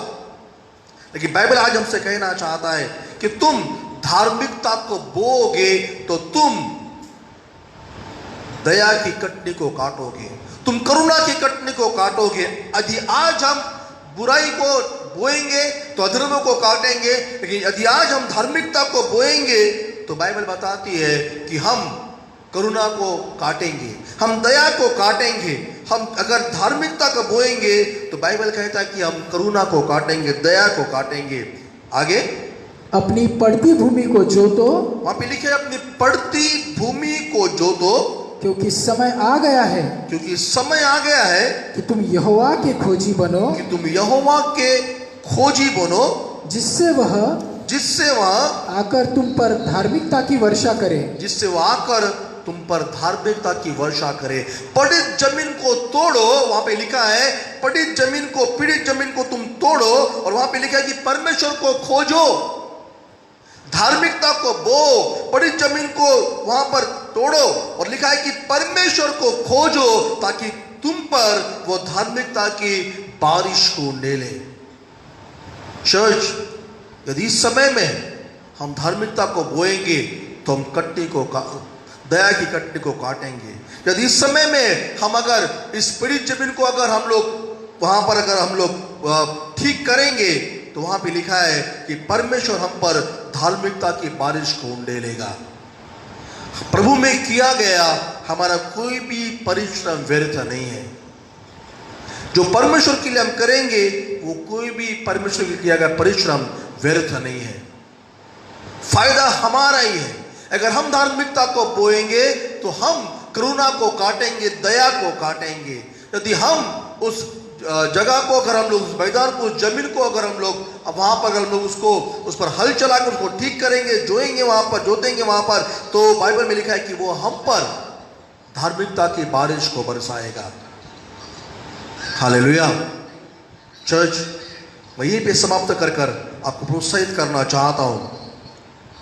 लेकिन बाइबल आज हमसे कहना चाहता है कि तुम धार्मिकता को बोओगे तो तुम दया की कटनी को काटोगे, तुम करुणा की कटनी को काटोगे। यदि आज हम बुराई को बोएंगे तो अधर्म को काटेंगे, लेकिन यदि आज हम धार्मिकता को बोएंगे तो बाइबल बताती है कि हम करुणा को काटेंगे, हम दया को काटेंगे। हम अगर धार्मिकता को बोएंगे तो बाइबल कहता है कि हम करुणा को काटेंगे, दया को काटेंगे। आगे, अपनी पड़ती भूमि को जोतो, वहां पे लिखे अपनी पड़ती भूमि को जोतो, क्योंकि समय आ गया है क्योंकि समय आ गया है कि तुम यहोवा के खोजी बनो, कि तुम यहोवा के खोजी बनो, जिससे वह आकर तुम पर धार्मिकता की वर्षा करे, जिससे वह आकर तुम पर धार्मिकता की वर्षा करे। पीड़ित जमीन को तोड़ो, वहां पे लिखा है पीड़ित जमीन को तुम तोड़ो, और वहां पे लिखा है कि परमेश्वर को खोजो, धार्मिकता को बो, पीड़ित जमीन को वहां पर तोड़ो, और लिखा है कि परमेश्वर को खोजो ताकि तुम पर वो धार्मिकता की बारिश को ले। चर्च, यदि इस समय में हम धार्मिकता को बोएंगे तो हम कटनी को दया की कटनी को काटेंगे। यदि इस समय में हम अगर इस पीड़ित जमीन को अगर हम लोग वहां पर अगर हम लोग ठीक करेंगे तो वहां पे लिखा है कि परमेश्वर हम पर धार्मिकता की बारिश को उंडेलेगा। प्रभु में किया गया हमारा कोई भी परिश्रम व्यर्थ नहीं है। जो परमेश्वर के लिए हम करेंगे वो कोई भी परमेश्वर के किया गया परिश्रम व्यर्थ नहीं है, फायदा हमारा ही है। अगर हम धार्मिकता को बोएंगे तो हम करुणा को काटेंगे, दया को काटेंगे। यदि हम उस जगह को अगर हम लोग उस मैदान को, उस जमीन को अगर हम लोग वहां पर हम लोग उसको उस पर हल चलाकर उसको ठीक करेंगे, जोएंगे वहां पर, जोतेंगे वहां पर, तो बाइबल में लिखा है कि वो हम पर धार्मिकता की बारिश को बरसाएगा। हालेलुया। चर्च, मैं यहीं पे समाप्त कर आपको प्रोत्साहित करना चाहता हूं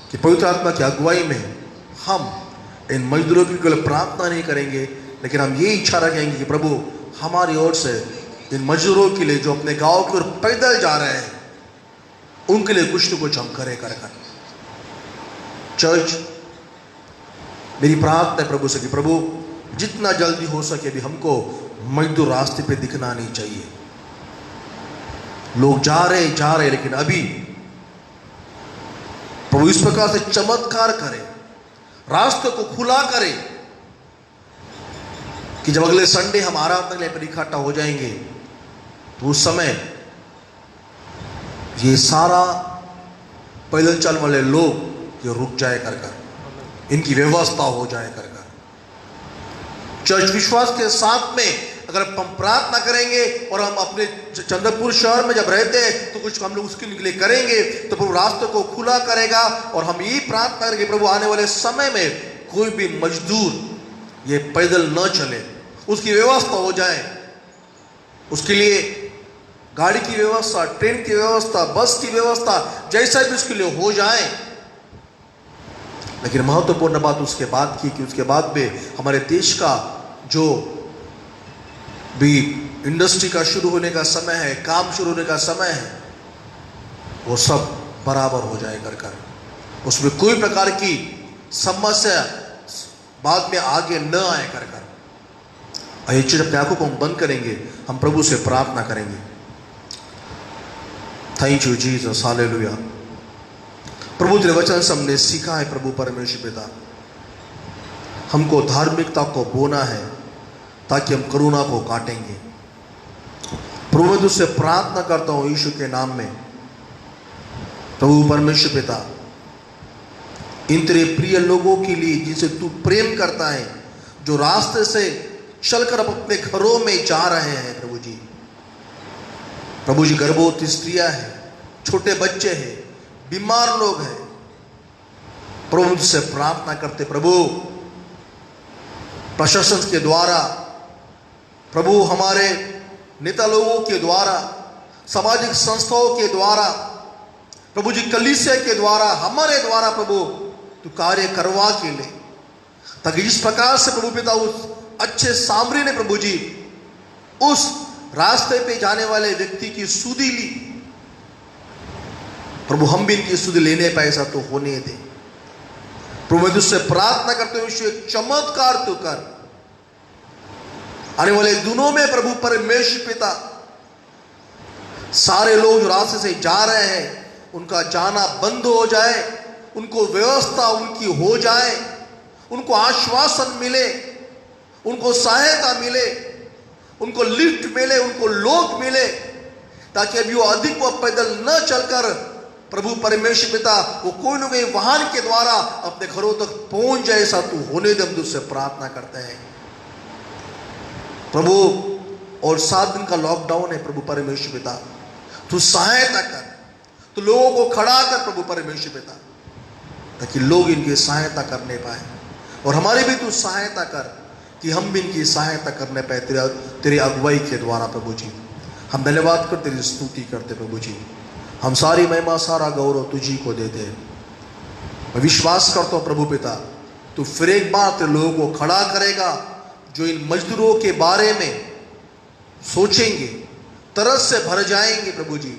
कि पवित्र आत्मा की अगुवाई में हम इन मजदूरों की केवल प्रार्थना नहीं करेंगे, लेकिन हम ये इच्छा रखेंगे कि प्रभु हमारी ओर से इन मजदूरों के लिए जो अपने गांव की ओर पैदल जा रहे हैं उनके लिए कुछ न कुछ हम करें कर। चर्च, मेरी प्रार्थना है प्रभु से कि प्रभु जितना जल्दी हो सके भी हमको मजदूर रास्ते पे दिखना नहीं चाहिए। लोग जा रहे लेकिन अभी प्रभु इस प्रकार से चमत्कार करे, रास्ते को खुला करे कि जब अगले संडे हम आराधना के लिए इकट्ठा हो जाएंगे तो उस समय ये सारा पैदल चलने वाले लोग ये रुक जाए कर, इनकी व्यवस्था हो जाए कर। चर्च, विश्वास के साथ में अगर हम प्रार्थना करेंगे और हम अपने चंद्रपुर शहर में जब रहते हैं तो कुछ हम लोग उसके लिए करेंगे तो प्रभु रास्ते को खुला करेगा। और हम यही प्रार्थना करेंगे प्रभु आने वाले समय में कोई भी मजदूर ये पैदल न चले, उसकी व्यवस्था हो जाए, उसके लिए गाड़ी की व्यवस्था, ट्रेन की व्यवस्था, बस की व्यवस्था, जैसा भी उसके लिए हो जाए। लेकिन महत्वपूर्ण बात उसके बाद की कि उसके बाद में हमारे देश का जो भी इंडस्ट्री का शुरू होने का समय है, काम शुरू होने का समय है, वो सब बराबर हो जाए कर। उसमें कोई प्रकार की समस्या बाद में आगे न आए कर। ये चीज अपने आंखों को हम बंद करेंगे, हम प्रभु से प्रार्थना करेंगे। थैंक यू जीसस, हालेलुया। प्रभु तेरे वचन से हमने सीखा है प्रभु परमेश्वर पिता, हमको धार्मिकता को बोना है ताकि हम करुणा को काटेंगे। प्रभु मैं तुझसे प्रार्थना करता हूं यीशु के नाम में, प्रभु परमेश्वर पिता, इन तेरे प्रिय लोगों के लिए जिनसे तू प्रेम करता है, जो रास्ते से चलकर अपने घरों में जा रहे हैं प्रभु जी गर्भवती स्त्रियां हैं, छोटे बच्चे हैं, बीमार लोग हैं, प्रभु तुझसे प्रार्थना करते प्रभु, प्रशासन के द्वारा, प्रभु हमारे नेता लोगों के द्वारा, सामाजिक संस्थाओं के द्वारा, प्रभु जी कलीसिया के द्वारा, हमारे द्वारा प्रभु तू कार्य करवा के ले, ताकि जिस प्रकार से प्रभु पिता उस अच्छे सामरी ने प्रभु जी उस रास्ते पे जाने वाले व्यक्ति की सुधि ली, प्रभु हम भी इनकी सुधि लेने पाए, ऐसा तो होने दे प्रभु। मैं तुझसे प्रार्थना करते हुए एक चमत्कार तू कर, आने वाले दिनों में प्रभु परमेश्वर पिता, सारे लोग जो रास्ते से जा रहे हैं उनका जाना बंद हो जाए, उनको व्यवस्था उनकी हो जाए, उनको आश्वासन मिले, उनको सहायता मिले, उनको लिफ्ट मिले, उनको लोग मिले, ताकि अभी वो अधिक वो पैदल न चलकर प्रभु परमेश्वर पिता वो कोई न कोई वाहन के द्वारा अपने घरों तक पहुंच जाए, ऐसा तू होने दे, हम तुझसे प्रार्थना करते हैं प्रभु। और 7 दिन का लॉकडाउन है प्रभु परमेश्वर पिता, तू सहायता कर, तू लोगों को खड़ा कर प्रभु परमेश्वर पिता, ताकि लोग इनकी सहायता करने पाए, और हमारी भी तू सहायता कर कि हम भी इनकी सहायता करने पाए तेरी अगुवाई के द्वारा प्रभु जी। हम धन्यवाद कर तेरी स्तुति करते प्रभु जी, हम सारी महिमा सारा गौरव तुझी को देते हैं। मैं विश्वास करता हूँ प्रभु पिता, तू फिर एक बार तेरे लोगों को खड़ा करेगा जो इन मजदूरों के बारे में सोचेंगे, तरस से भर जाएंगे प्रभु जी।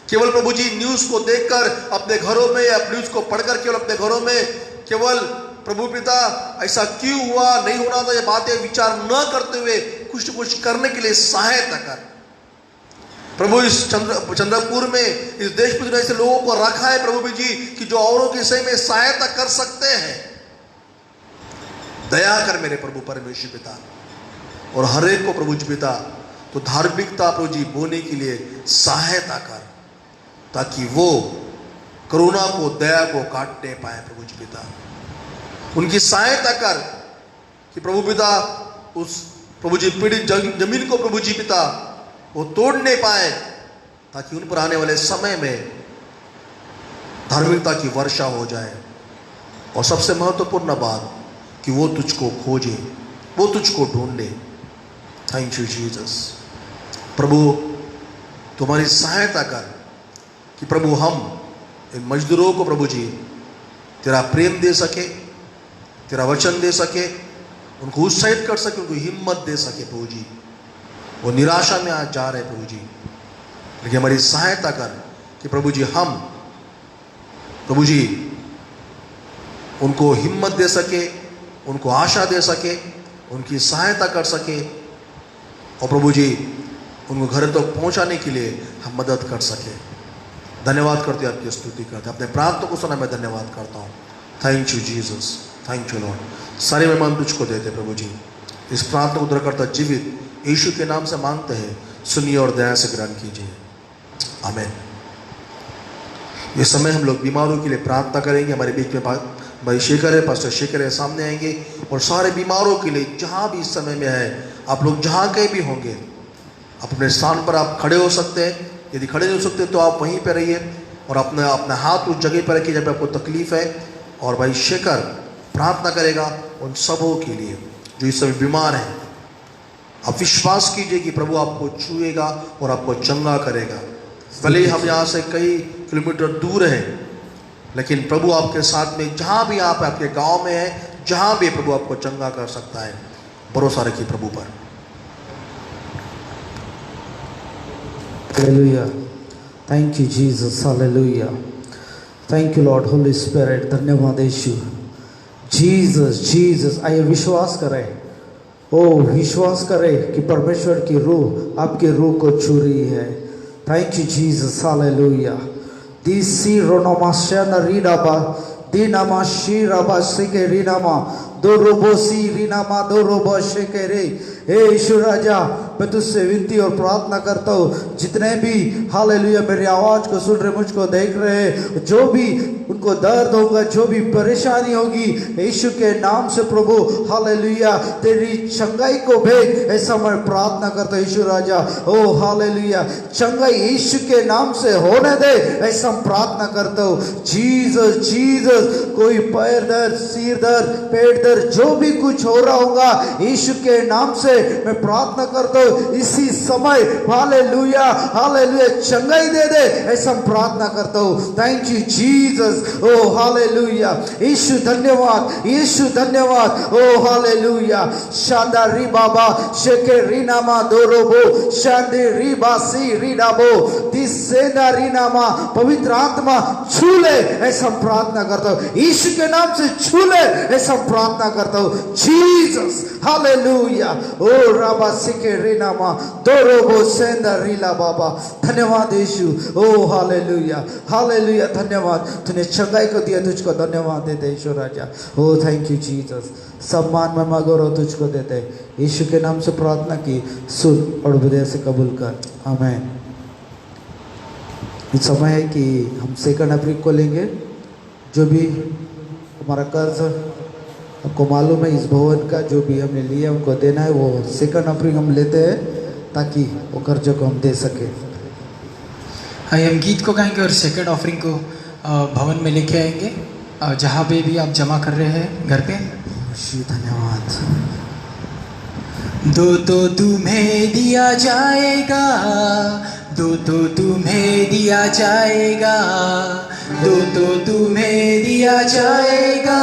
केवल प्रभु जी न्यूज को देखकर अपने घरों में या न्यूज को पढ़कर केवल अपने घरों में केवल प्रभु पिता ऐसा क्यों हुआ, नहीं होना था, ये बातें विचार न करते हुए कुछ न कुछ करने के लिए सहायता कर प्रभु। इस चंद्रपुर में, इस देश में ऐसे लोगों को रखा है प्रभु जी कि जो औरों के सही में सहायता कर सकते हैं, दया कर मेरे प्रभु परमेश्वर पिता, और हर एक को प्रभु जी पिता तो धार्मिकता प्रभु जी बोने के लिए सहायता कर, ताकि वो करुणा को, दया को काटने पाए प्रभु जी पिता। उनकी सहायता कर कि प्रभु पिता उस प्रभु जी पीड़ित जमीन को प्रभु जी पिता वो तोड़ने पाए, ताकि उन पर आने वाले समय में धार्मिकता की वर्षा हो जाए, और सबसे महत्वपूर्ण बात कि वो तुझको खोजे, वो तुझको ढूंढे। Thank you Jesus. प्रभु तुम्हारी सहायता कर कि प्रभु हम इन मजदूरों को प्रभु जी तेरा प्रेम दे सके, तेरा वचन दे सके, उनको उत्साहित कर सके, उनको हिम्मत दे सके प्रभु जी। वो निराशा में आज जा रहे प्रभु जी, लेकिन हमारी सहायता कर कि प्रभु जी हम प्रभु जी उनको हिम्मत दे सके, उनको आशा दे सके, उनकी सहायता कर सके, और प्रभु जी उनको घर तक पहुंचाने के लिए हम मदद कर सके। धन्यवाद करते हैं, आपकी स्तुति करते हैं, अपने प्रार्थना को सुना मैं धन्यवाद करता हूँ। Thank you Jesus, thank you Lord. सारे मेहमान तुझको देते प्रभु जी। इस प्रार्थना को उद्धारकर्ता जीवित यीशु के नाम से मांगते हैं, सुनिए और दया से ग्रहण कीजिए, आमीन। ये समय हम लोग बीमारों के लिए प्रार्थना करेंगे। हमारे बीच में भाई शेखर है, पास्टर शेखर है, सामने आएंगे, और सारे बीमारों के लिए जहाँ भी इस समय में है, आप लोग जहाँ कहीं भी होंगे, आप अपने स्थान पर आप खड़े हो सकते हैं। यदि खड़े नहीं हो सकते तो आप वहीं पर रहिए और अपना हाथ उस जगह पर रखिए जहाँ पे आपको तकलीफ है, और भाई शेखर प्रार्थना करेगा उन सबों के लिए जो इस समय बीमार हैं। आप विश्वास कीजिए कि प्रभु आपको छुएगा और आपको चंगा करेगा। भले ही हम यहाँ से कई किलोमीटर दूर हैं, लेकिन प्रभु आपके साथ में जहाँ भी आप आपके गांव में हैं, जहाँ भी प्रभु आपको चंगा कर सकता है। भरोसा रखिए प्रभु पर। Hallelujah. Thank you Jesus. Hallelujah. Thank you Lord Holy Spirit. धन्यवाद यीशु। Jesus, Jesus, आइए विश्वास करें ओ विश्वास करें कि परमेश्वर की रूह आपके रूह को छू रही है। थैंक यू जीसस, हालेलुया। दिसी रोनोमाशना रीडाबा दिनामा शीराबा सिके रीनामा दो रोबोसी रीनामा दो रोबो शेकेरे। हे यीशु राजा, मैं तुझसे विनती और प्रार्थना करता हूँ, जितने भी हालेलुया मेरी आवाज को सुन रहे, मुझको देख रहे हैं, जो भी उनको दर्द होगा, जो भी परेशानी होगी, यीशु के नाम से प्रभु हालेलुया तेरी चंगाई को भेज, ऐसा मैं प्रार्थना करता हूँ यीशु राजा। ओ हालेलुया, चंगाई यीशु के नाम से होने दे, ऐसा प्रार्थना करता हूँ। जीसस जीसस, कोई पैर दर्द, सिर दर्द, पेट दर्द, जो भी कुछ हो रहा होगा, यीशु के नाम से मैं प्रार्थना करता हूँ, इसी समय हालेलुया हालेलुया चंगाई दे दे, ऐसा प्रार्थना करता हूँ। Thank you Jesus. ओ हालेलुया, यीशु धन्यवाद, यीशु धन्यवाद। ओ हालेलुया, शादारी बाबा शेके रीनामा दोरोबो शादे रीबासी रीडाबो दिसेना रीनामा, पवित्र आत्मा छू ले, ऐसा प्रार्थना करता हूँ, यीशु के नाम से छू ले, ऐसा प्रार्थना करता हूँ। जीसस हालेलुया। ओ राबा सिके रीनामा दोरोबो सेंदा रीला बाबा, धन्यवाद यीशु। ओ हालेलुया हालेलुया, धन्यवाद, तूने चंगाई को दिया, तुझको धन्यवाद देते यीशु राजा। ओ थैंक यू जीसस, सम्मान में मगौरव तुझको देते, यीशु के नाम से प्रार्थना की, सुन और हृदय से कबूल कर, आमीन। इस समय है कि हम 2 अप्रैल को लेंगे, जो भी हमारा कर्ज आपको मालूम है, इस भवन का जो भी हमने लिया उनको देना है, वो 2 अप्रैल हम लेते हैं, ताकि वो कर्ज को हम दे सके। हम गीत को गाएंगे और सेकंड ऑफरिंग को भवन में लेके आएंगे, जहाँ पे भी आप जमा कर रहे हैं घर पे। धन्यवाद। दो तो तुम्हें दिया जाएगा, दो तो तुम्हें दिया जाएगा, दो तो तुम्हें दिया जाएगा,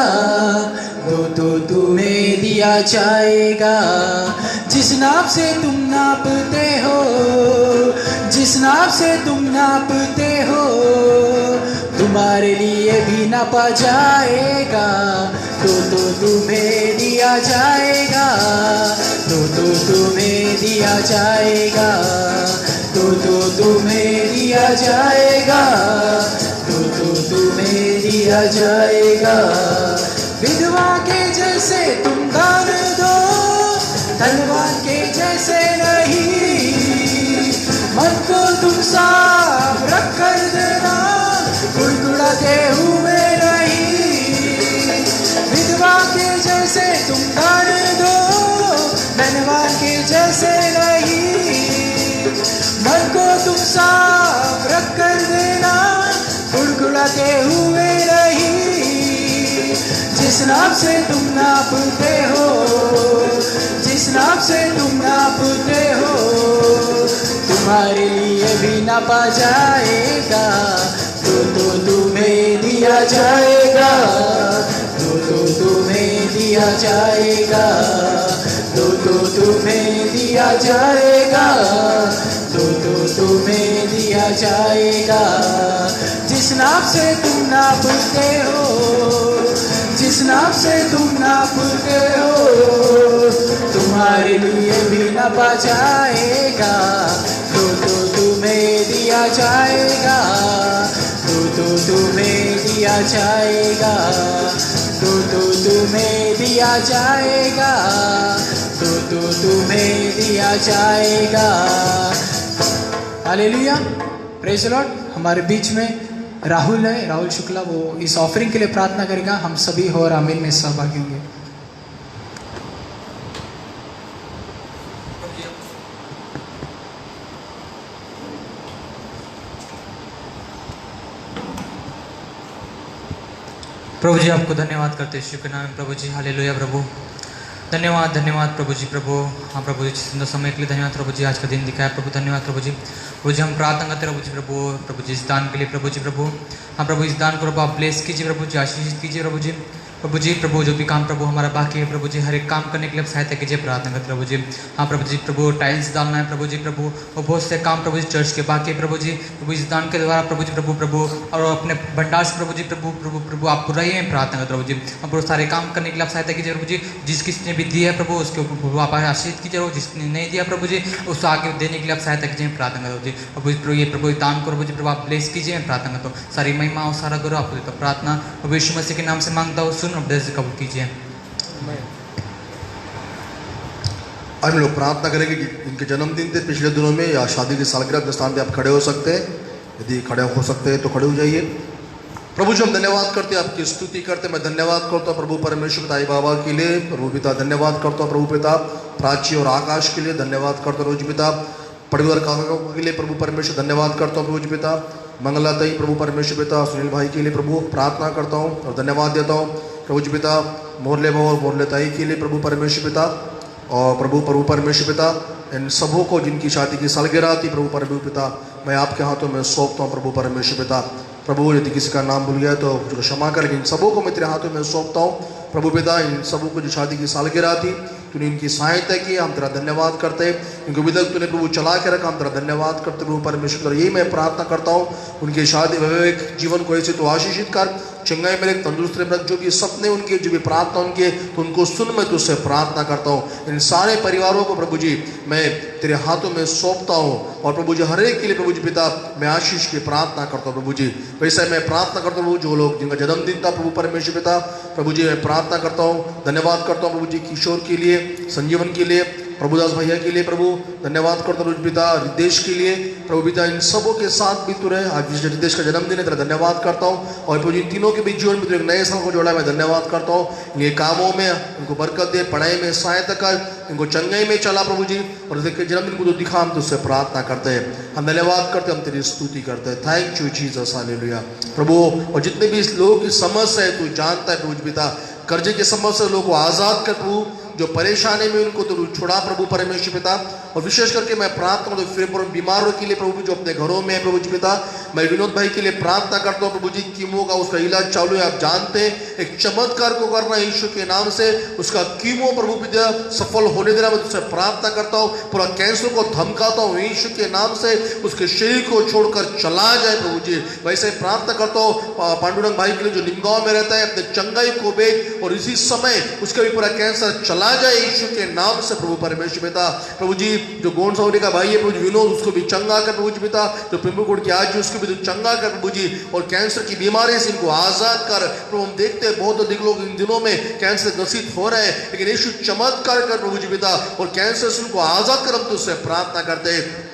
दो तो तुम्हें दिया जाएगा। जिस नाप से तुम नापते हो, जिस नाप से तुम नापते हो, तुम्हारे लिए भी नापा जाएगा। तो तुम्हें दिया जाएगा, तो तुम्हें दिया जाएगा, तो तुम्हें दिया जाएगा, तो तुम्हें दिया जाएगा। विधवा के जैसे तुम दान दो, धनवान के जैसे नहीं, मन को तुम साफ रख कर देना, गुड़गुड़ाते हुए नहीं। विधवा के जैसे तुम दान दो, धनवान के जैसे नहीं, मन को तुम साफ रख कर देना, गुड़गुड़ाते हुए नहीं। जिस नाप से तुम नापते हो, जिस नाप से तुम नापते हो, तुम्हारे लिए भी नापा जाएगा। तो तुम्हें दिया जाएगा, तो तुम्हें दिया जाएगा, तो तुम्हें दिया जाएगा, तो तुम्हें दिया जाएगा। जिस नाप से तुम नापते हो, जिस नाप से तुम नापते हो, तुम्हारे लिए भी नापा जाएगा। तो तुम्हें दिया जाएगा, तो तुम्हें दिया जाएगा, तो तुम्हें दिया जाएगा, तो तुम्हें दिया जाएगा। Hallelujah, praise the Lord. हमारे बीच में राहुल है, राहुल शुक्ला, वो इस ऑफरिंग के लिए प्रार्थना करेगा। हम सभी हो और आमीन में सहभागी होंगे। प्रभु जी आपको धन्यवाद करते हैं, शुक्र नाम है प्रभु जी। हालेलुया प्रभु, धन्यवाद धन्यवाद प्रभु जी। प्रभु हाँ प्रभु जी, सुंदर समय के लिए धन्यवाद प्रभु जी। आज का दिन दिखाया प्रभु, धन्यवाद प्रभु जी। प्रभु जी हम प्रार्थना करते प्रभु जी इस दान के लिए प्रभु जी प्रभु हाँ प्रभु इस दान को प्रभु आप ब्लेस कीजिए प्रभु जी, आशीषित कीजिए प्रभु जी प्रभु जो भी काम प्रभु हमारा बाकी है प्रभु जी हर एक काम करने के लिए सहायता कीजिए, प्रार्थना करते प्रभु जी। हाँ प्रभु टाइल्स डालना है प्रभु जी और बहुत से काम प्रभु जी चर्च के बाकी है प्रभु जी इस दान के द्वारा प्रभु और अपने भंडार से प्रभु आप पूरा ही प्रार्थना करते प्रभु जी। हम बहुत सारे काम करने के लिए आप सहायता कीजिए प्रभु जी, जिस किसने भी दिया है प्रभु उसके ऊपर आप आशीष कीजिए, और जिसने नहीं दिया प्रभु जी उसको आगे देने के लिए आप सहायता कीजिए, प्रार्थना करते प्रभु जी। प्रभु दान को प्रभु आप ब्लेस कीजिए, प्रार्थना करता हूँ सारी महिमा और सारा गौरव आपको देता हूँ, प्रार्थना प्रभु यीशु मसीह के नाम से मांगता हूँ, सुन और ब्लेस कबूल कीजिए। आज हम लोग प्रार्थना करेंगे कि इनके जन्मदिन थे पिछले दिनों में या शादी की सालगिरह के स्थान पे आप खड़े हो सकते हैं, यदि खड़े हो सकते हैं तो खड़े हो जाइए। प्रभु जी हम धन्यवाद करते हैं, आपकी स्तुति करते हैं। मैं धन्यवाद करता हूँ प्रभु परमेश्वर पिता बाबा के लिए, प्रभु पिता धन्यवाद करता हूँ प्रभु पिता प्राची और आकाश के लिए, धन्यवाद करता हूँ प्रभु पिता परिवार के लिए, प्रभु परमेश्वर धन्यवाद करता हूँ प्रभु पिता मंगलाताई प्रभु परमेश्वर पिता सुनील भाई के लिए प्रभु प्रार्थना करता हूँ और धन्यवाद देता हूँ प्रभु जी पिता मोरले भाव और मोरले ताई के लिए प्रभु परमेश्वर पिता, और प्रभु परमेश्वर पिता इन सबों को जिनकी शादी की सालगिरह थी प्रभु परमेश्वर पिता मैं आपके हाथों में सौंपता हूँ प्रभु परमेश्वर पिता। प्रभु यदि किसी का नाम भूल गया तो मुझे क्षमा कर, लेकिन सबों को मैं तेरे हाथों में सौंपता हूँ प्रभु पिता। इन सबों को जो शादी की सालगिरह थी तूने इनकी सहायता की, हम तेरा धन्यवाद करते हैं। इनको अभी तक तूने प्रभु चला के रखा, हम तेरा धन्यवाद करते प्रभु परमेश्वर। यही मैं प्रार्थना करता हूँ उनके शादी वैवाहिक जीवन को ऐसे तो आशीषित कर, चंगाई मेरे तंदुरुस्त रख, जो भी सपने उनके जो भी प्रार्थना उनके तो उनको सुन, मैं तुझसे प्रार्थना करता हूँ। इन सारे परिवारों को प्रभु जी मैं तेरे हाथों में सौंपता हूँ, और प्रभु जी हर एक के लिए प्रभु जी पिता मैं आशीष की प्रार्थना करता हूँ प्रभु जी। वैसे मैं प्रार्थना करता हूँ जो लोग जिनका जन्मदिन था प्रभु परमेश्वर पिता प्रभु जी मैं प्रार्थना करता हूँ, धन्यवाद करता हूँ प्रभु जी किशोर के लिए, संजीवन के लिए, प्रभुदास भैया के लिए प्रभु धन्यवाद करता हूँ पिता, रितेश के लिए प्रभु पिता इन सबों के साथ भी तू रहे। आज रितेश का जन्मदिन है तेरा धन्यवाद करता हूँ, और प्रभु जी तीनों के बीच जीवन में एक नए साल को जोड़ा मैं धन्यवाद करता हूँ। इनके कामों में इनको बरकत दे, पढ़ाई में सहायता कर, इनको चंगाई में चला प्रभु जी, और इसके जन्मदिन को तो दिखा, हम तुझसे प्रार्थना करते हैं, हम धन्यवाद करते हैं, हम तेरी स्तुति करते हैं। थैंक यू जीसस, हालेलुया प्रभु। और जितने भी इस लोगों की समस्या है तू जानता है प्रभु पिता, कर्जे की समस्या लोगों को आज़ाद कर प्रभु, जो परेशानी में उनको तो छुड़ा प्रभु परमेश्वर पिता। और विशेष करके मैं प्रार्थना करता हूँ फिर बीमारों के लिए प्रभु जो अपने घरों में है प्रभु जी पिता, मैं विनोद भाई के लिए प्रार्थना करता हूँ प्रभु जी, कीमो का उसका इलाज चालू है, आप जानते हैं, एक चमत्कार को करना यीशु के नाम से, उसका कीमो प्रभु पिता सफल होने देना, मैं तुझसे प्रार्थना करता हूँ। पूरा कैंसर को धमकाता हूँ यीशु के नाम से, उसके शरीर को छोड़कर चला जाए प्रभु जी। वैसे प्रार्थना करता हूँ पांडुरंग भाई के लिए जो निमगांव में रहता है, अपने चंगाई को भेज, और इसी समय उसका भी पूरा कैंसर चला जाए यीशु के नाम से प्रभु परमेश्वर पिता। प्रभु जी जो गोंड सावरी का भाई है प्रभु जी विनोद, उसको भी चंगा कर प्रभु जी पिता, जो पिंपलकोट की आज उसको भी चंगा कर प्रभु जी, और कैंसर की बीमारी से इनको आजाद कर प्रभु। हम देखते हैं बहुत अधिक लोग इन दिनों में कैंसर ग्रसित हो रहे हैं, लेकिन यीशु चमत्कार कर प्रभु जी पिता, और कैंसर से उनको आजाद कर, हम तुझसे प्रार्थना करते हैं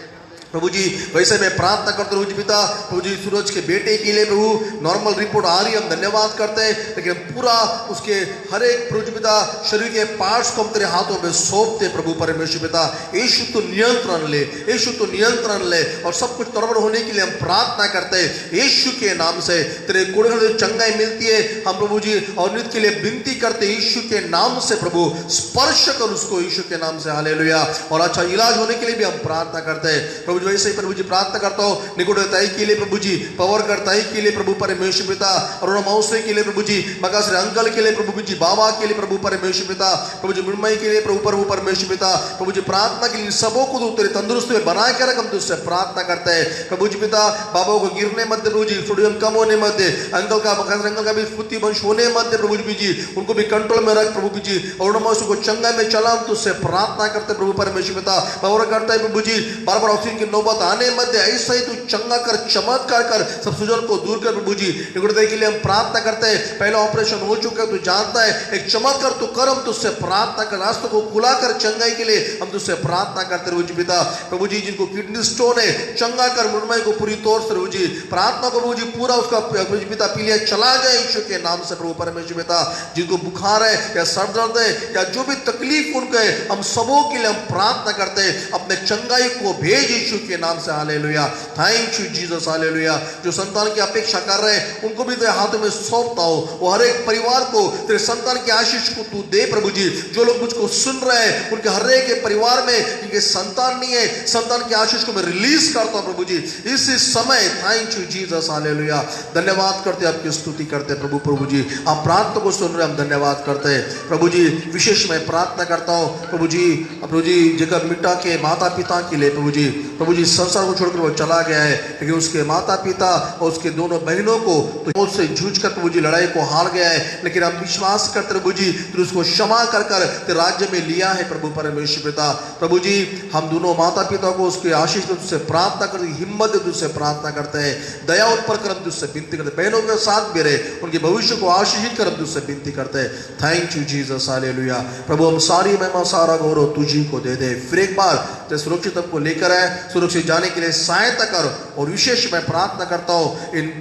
प्रभु जी। वैसे मैं प्रार्थना करता हूँ पिता प्रभु जी, सूरज के बेटे के लिए प्रभु नॉर्मल रिपोर्ट आ रही है, हम धन्यवाद करते हैं, लेकिन पूरा उसके हर एक प्रभु पिता शरीर के पार्ट्स को हम तेरे हाथों में सौंपते प्रभु परमेश्वर पिता। यीशु तो नियंत्रण ले, यीशु तो नियंत्रण ले, और सब कुछ नॉर्मल होने के लिए हम प्रार्थना करते हैं यीशु के नाम से। तेरे कोड़े से चंगाई मिलती है, हम प्रभु जी और नित्य के लिए विनती करते यीशु के नाम से प्रभु, स्पर्श कर उसको यीशु के नाम से, हालेलुया। और अच्छा इलाज होने के लिए भी हम प्रार्थना करते हैं प्रभु। वैसे ही प्रभु जी प्रार्थना करता हूँ निकोड़ताई के लिए प्रभु जी, पवर करताई के लिए प्रभु परमेश्वर पिता, अरुणा मौसे के लिए प्रभु जी, मकासरे अंकल के लिए प्रभु जी, बाबा के लिए प्रभु परमेश्वर पिता, प्रभु जी मृण्मयी के लिए प्रभु परमेश्वर पिता, प्रभु जी प्रार्थना के लिए सबों को तेरे तंदुरुस्त में बना के रख, हम तुझसे प्रार्थना करते हैं प्रभु जी पिता। बाबा को गिरने मध्य प्रभु जी, सोडियम कम होने मध्य, अंकल का अंकल का भी स्फूर्ति वंश होने मध्य प्रभु जी, उनको भी कंट्रोल में रख प्रभु जी, अरुणा मौसे को चंगा में चला, हम तुझसे प्रार्थना करते प्रभु परमेश्वर पिता। पवर करता है प्रभु जी, बार बार ऑक्सीजन की नौबत आने मध्य ऐसा ही तू चंगा कर, चमत्कार कर, सब सुजन को दूर कर प्रभु जी। निकोड़ताई के लिए हम प्रार्थना करते हैं, पहला ऑपरेशन हो चुका है, तू जानता है, एक चमत्कार तू कर, हम तुझसे प्रार्थना कर, रास्तों को खुला कर, चंगाई के लिए हम तुझसे प्रार्थना करते प्रभु जी पिता। प्रभु जी जिनको किडनी स्टोन है चंगा कर, मृण्मयी को पूरी तौर से प्रभु जी, प्रार्थना को प्रभु जी पूरा उसका प्रभु जी पिता पीलिया चला जाए यीशु के नाम से प्रभु परमेश्वर पिता। जिनको बुखार है या सर दर्द है या जो भी तकलीफ उनको है, हम सबों के लिए हम प्रार्थना करते हैं, अपने चंगाई को भेज यीशु के नाम से hallelujah. Thank you Jesus hallelujah. जो संतान की अपेक्षा कर रहे हैं उनको भी तेरे हाथों में सौंपता हो। वो हर एक परिवार को तेरे संतान की आशीष को तू दे प्रभु जी। जो लोग मुझको सुन रहे हैं उनके हर एक के परिवार में इनके संतान नहीं है, संतान की आशीष को मैं रिलीज करता हूं प्रभु जी इसी समय। Thank you Jesus hallelujah. धन्यवाद करते आपकी स्तुति करते प्रभु। प्रभु जी आप प्रार्थना को सुन रहे, हम धन्यवाद करते हैं प्रभु जी। विशेष मैं प्रार्थना करता हूं प्रभु जी जेकब मिट्टा के माता पिता के लिए प्रभु जी संसार को छोड़कर वो चला गया है, लेकिन उसके माता पिता और उसके दोनों बहनों को तो मौत से जूझ कर प्रभु जी लड़ाई को हार गया है, लेकिन हम विश्वास करते प्रभु जी तो उसको क्षमा कर तेरे राज्य में लिया है प्रभु परमेश्वर पिता। प्रभु जी हम दोनों माता पिता को उसके आशीष को तुझसे प्रार्थना करते, हिम्मत तुझसे प्रार्थना करते हैं, दया उत्पर कर हम तुझसे विनती करते, बहनों के साथ भी रहे, उनके भविष्य को आशीषित कर हम तुझसे विनती करते हैं। थैंक यू जीसस हालेलुया। प्रभु हम सारी महिमा सारा गौरव तुझी को दे दे। फिर एक बार ते सुरक्षित हमको लेकर आए, सुरक्षित जाने के लिए सहायता कर। और विशेष मैं प्रार्थना करता हूँ इन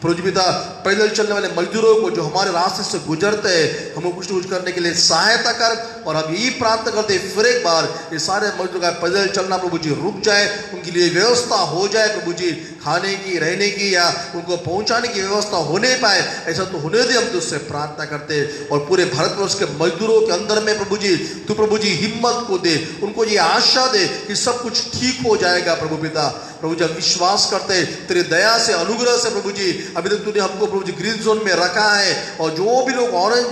प्रभु पिता पैदल चलने वाले मजदूरों को जो हमारे रास्ते से गुजरते हैं, हमको कुछ न कुछ करने के लिए सहायता कर। और हम यही प्रार्थना करते हैं फिर एक बार ये सारे मजदूर का पैदल चलना प्रभु जी रुक जाए, उनके लिए व्यवस्था हो जाए प्रभु जी, खाने की रहने की या उनको पहुंचाने की व्यवस्था होने पाए, ऐसा तो होने दे, हम तुझसे प्रार्थना करते हैं। और पूरे भारतवर्ष के मजदूरों के अंदर में प्रभु जी तू प्रभु जी हिम्मत को दे, उनको ये आशा दे कि सब कुछ ठीक हो जाएगा प्रभु पिता। प्रभु जी हम विश्वास करते हैं तेरी दया से अनुग्रह से प्रभु जी अभी तक तूने हमको प्रभु जी ग्रीन जोन में रखा है, और जो भी लोग ऑरेंज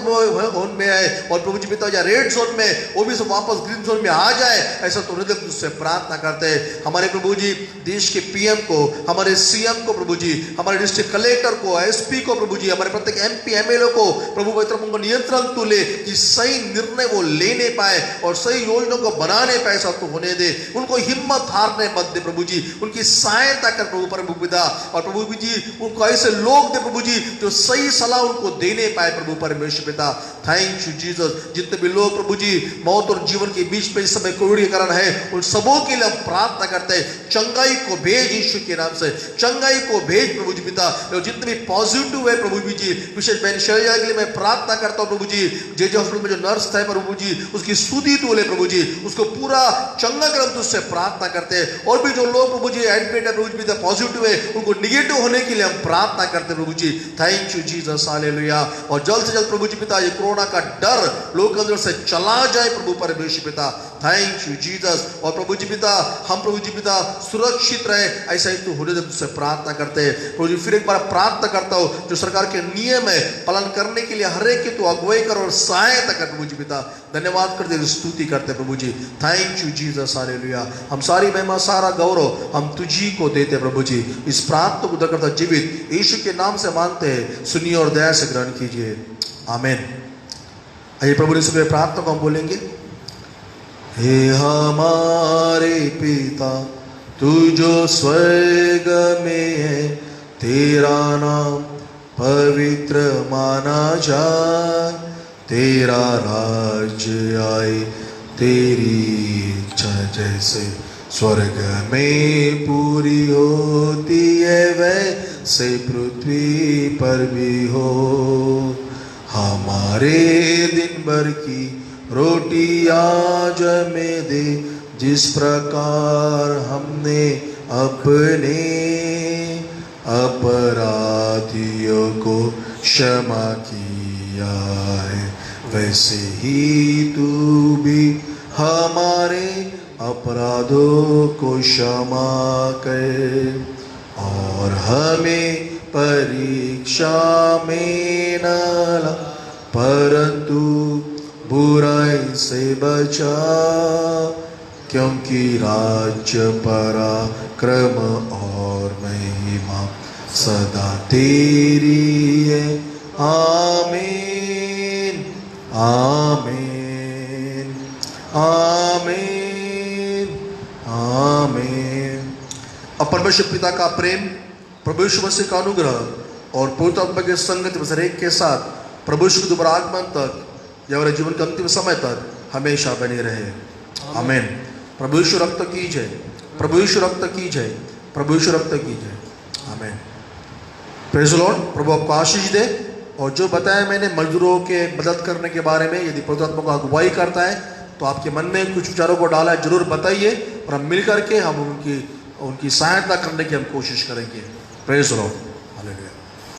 जोन में है और प्रभु जी पिता या रेड जोन में वो भी सब वापस ग्रीन जोन में आ जाए, ऐसा तो हृदय तुझसे प्रार्थना करते हैं। हमारे प्रभु जी देश के पीएम को, हमारे सीएम को प्रभु जी, हमारे डिस्ट्रिक्ट कलेक्टर को, एसपी को प्रभु जी, हमारे प्रत्येक एमपी एमएलए को प्रभु उनको नियंत्रण तू ले कि सही निर्णय वो लेने पाए और सही योजनाओं को बनाने पाए, ऐसा तो होने दे। उनको हिम्मत हारने मत दे प्रभु जी, उनकी सहायता कर प्रभु प्रभु पिता। और प्रभु जी उनको ऐसे लोग दे प्रभु जी जो सही सलाह उनको देने पाए प्रभु परमेश्वर पिता। Thank you Jesus. जितने भी लोग प्रभु जी मौत और जीवन के बीच में इस समय कोविड के कारण है, उन सबों के लिए हम प्रार्थना करते हैं, चंगाई को भेज यीशु के नाम से, चंगाई को भेज प्रभु जी पिता। और जितने भी पॉजिटिव है प्रभु जी, विशेष बहन शैलजा के लिए मैं प्रार्थना करता हूँ प्रभु जी, जे हॉस्पिटल में जो नर्स है प्रभु जी उसकी सुधी तू ले प्रभु जी, उसको पूरा चंगा कर हम तुझसे प्रार्थना करते हैं। और भी जो लोग प्रभु जी एडमिट है प्रभु जी पिता पॉजिटिव है, उनको निगेटिव होने के लिए हम प्रार्थना करते हैं प्रभु जी। थैंक यू जीसस हालेलुया। और जल्द से जल्द प्रभु जी पिता ये कोरोना का डर लोगों के अंदर से चला जाए प्रभु परमेश्वर पिता। Thank you Jesus. और प्रभु जी पिता हम प्रभु जी पिता सुरक्षित रहे, ऐसा ही तू होने दे, तुझसे प्रार्थना करते हैं प्रभु जी। फिर एक बार प्रार्थना करता हूँ जो सरकार के नियम है पालन करने के लिए हर एक की तू अगुवाई कर और सहायता कर प्रभु जी पिता। धन्यवाद करते, स्तुति करते प्रभु जी। थैंक यू जीसस हालेलुया। हम सारी महिमा सारा गौरव हम तुझी को देते प्रभु जी। इस प्रार्थना को करता जीवित यीशु के नाम से मांगते हैं, सुनिए और दया से ग्रहण कीजिए, आमीन। आइए प्रभु यीशु के प्रार्थना को हम बोलेंगे। हे हमारे पिता तू जो स्वर्ग में है, तेरा नाम पवित्र माना जाए, तेरा राज्य आए, तेरी इच्छा जैसे स्वर्ग में पूरी होती है वैसे पृथ्वी पर भी हो। हमारे दिन भर की रोटी आज हमें दे, जिस प्रकार हमने अपने अपराधियों को क्षमा किया है, वैसे ही तू भी हमारे अपराधों को क्षमा कर। और हमें परीक्षा में न ला, परंतु बुराई से बचा, क्योंकि राज्य पराक्रम और महिमा सदा तेरी है, आमीन आमीन आमीन आमीन। अब परमेश्वर पिता का प्रेम, प्रभु यीशु मसीह का अनुग्रह और पवित्र आत्मा के संगति में एक के साथ प्रभु यीशु के दोबारा आगमन तक या हमारे जीवन के अंतिम समय तक हमेशा बने रहे, आमीन। प्रभु यीशु रक्त की जय, प्रभु यीशु रक्त की जय, प्रभु यीशु रक्त की जय, आमीन। Praise the lord. प्रभु आपको आशीष दे। और जो बताया मैंने मजदूरों के मदद करने के बारे में, यदि पवित्र आत्मा को अगुवाई करता है तो आपके मन में कुछ विचारों को डाला है, जरूर बताइए और हम मिल करके हम उनकी उनकी सहायता करने की हम कोशिश करेंगे। प्रेज लो, हालेलुया।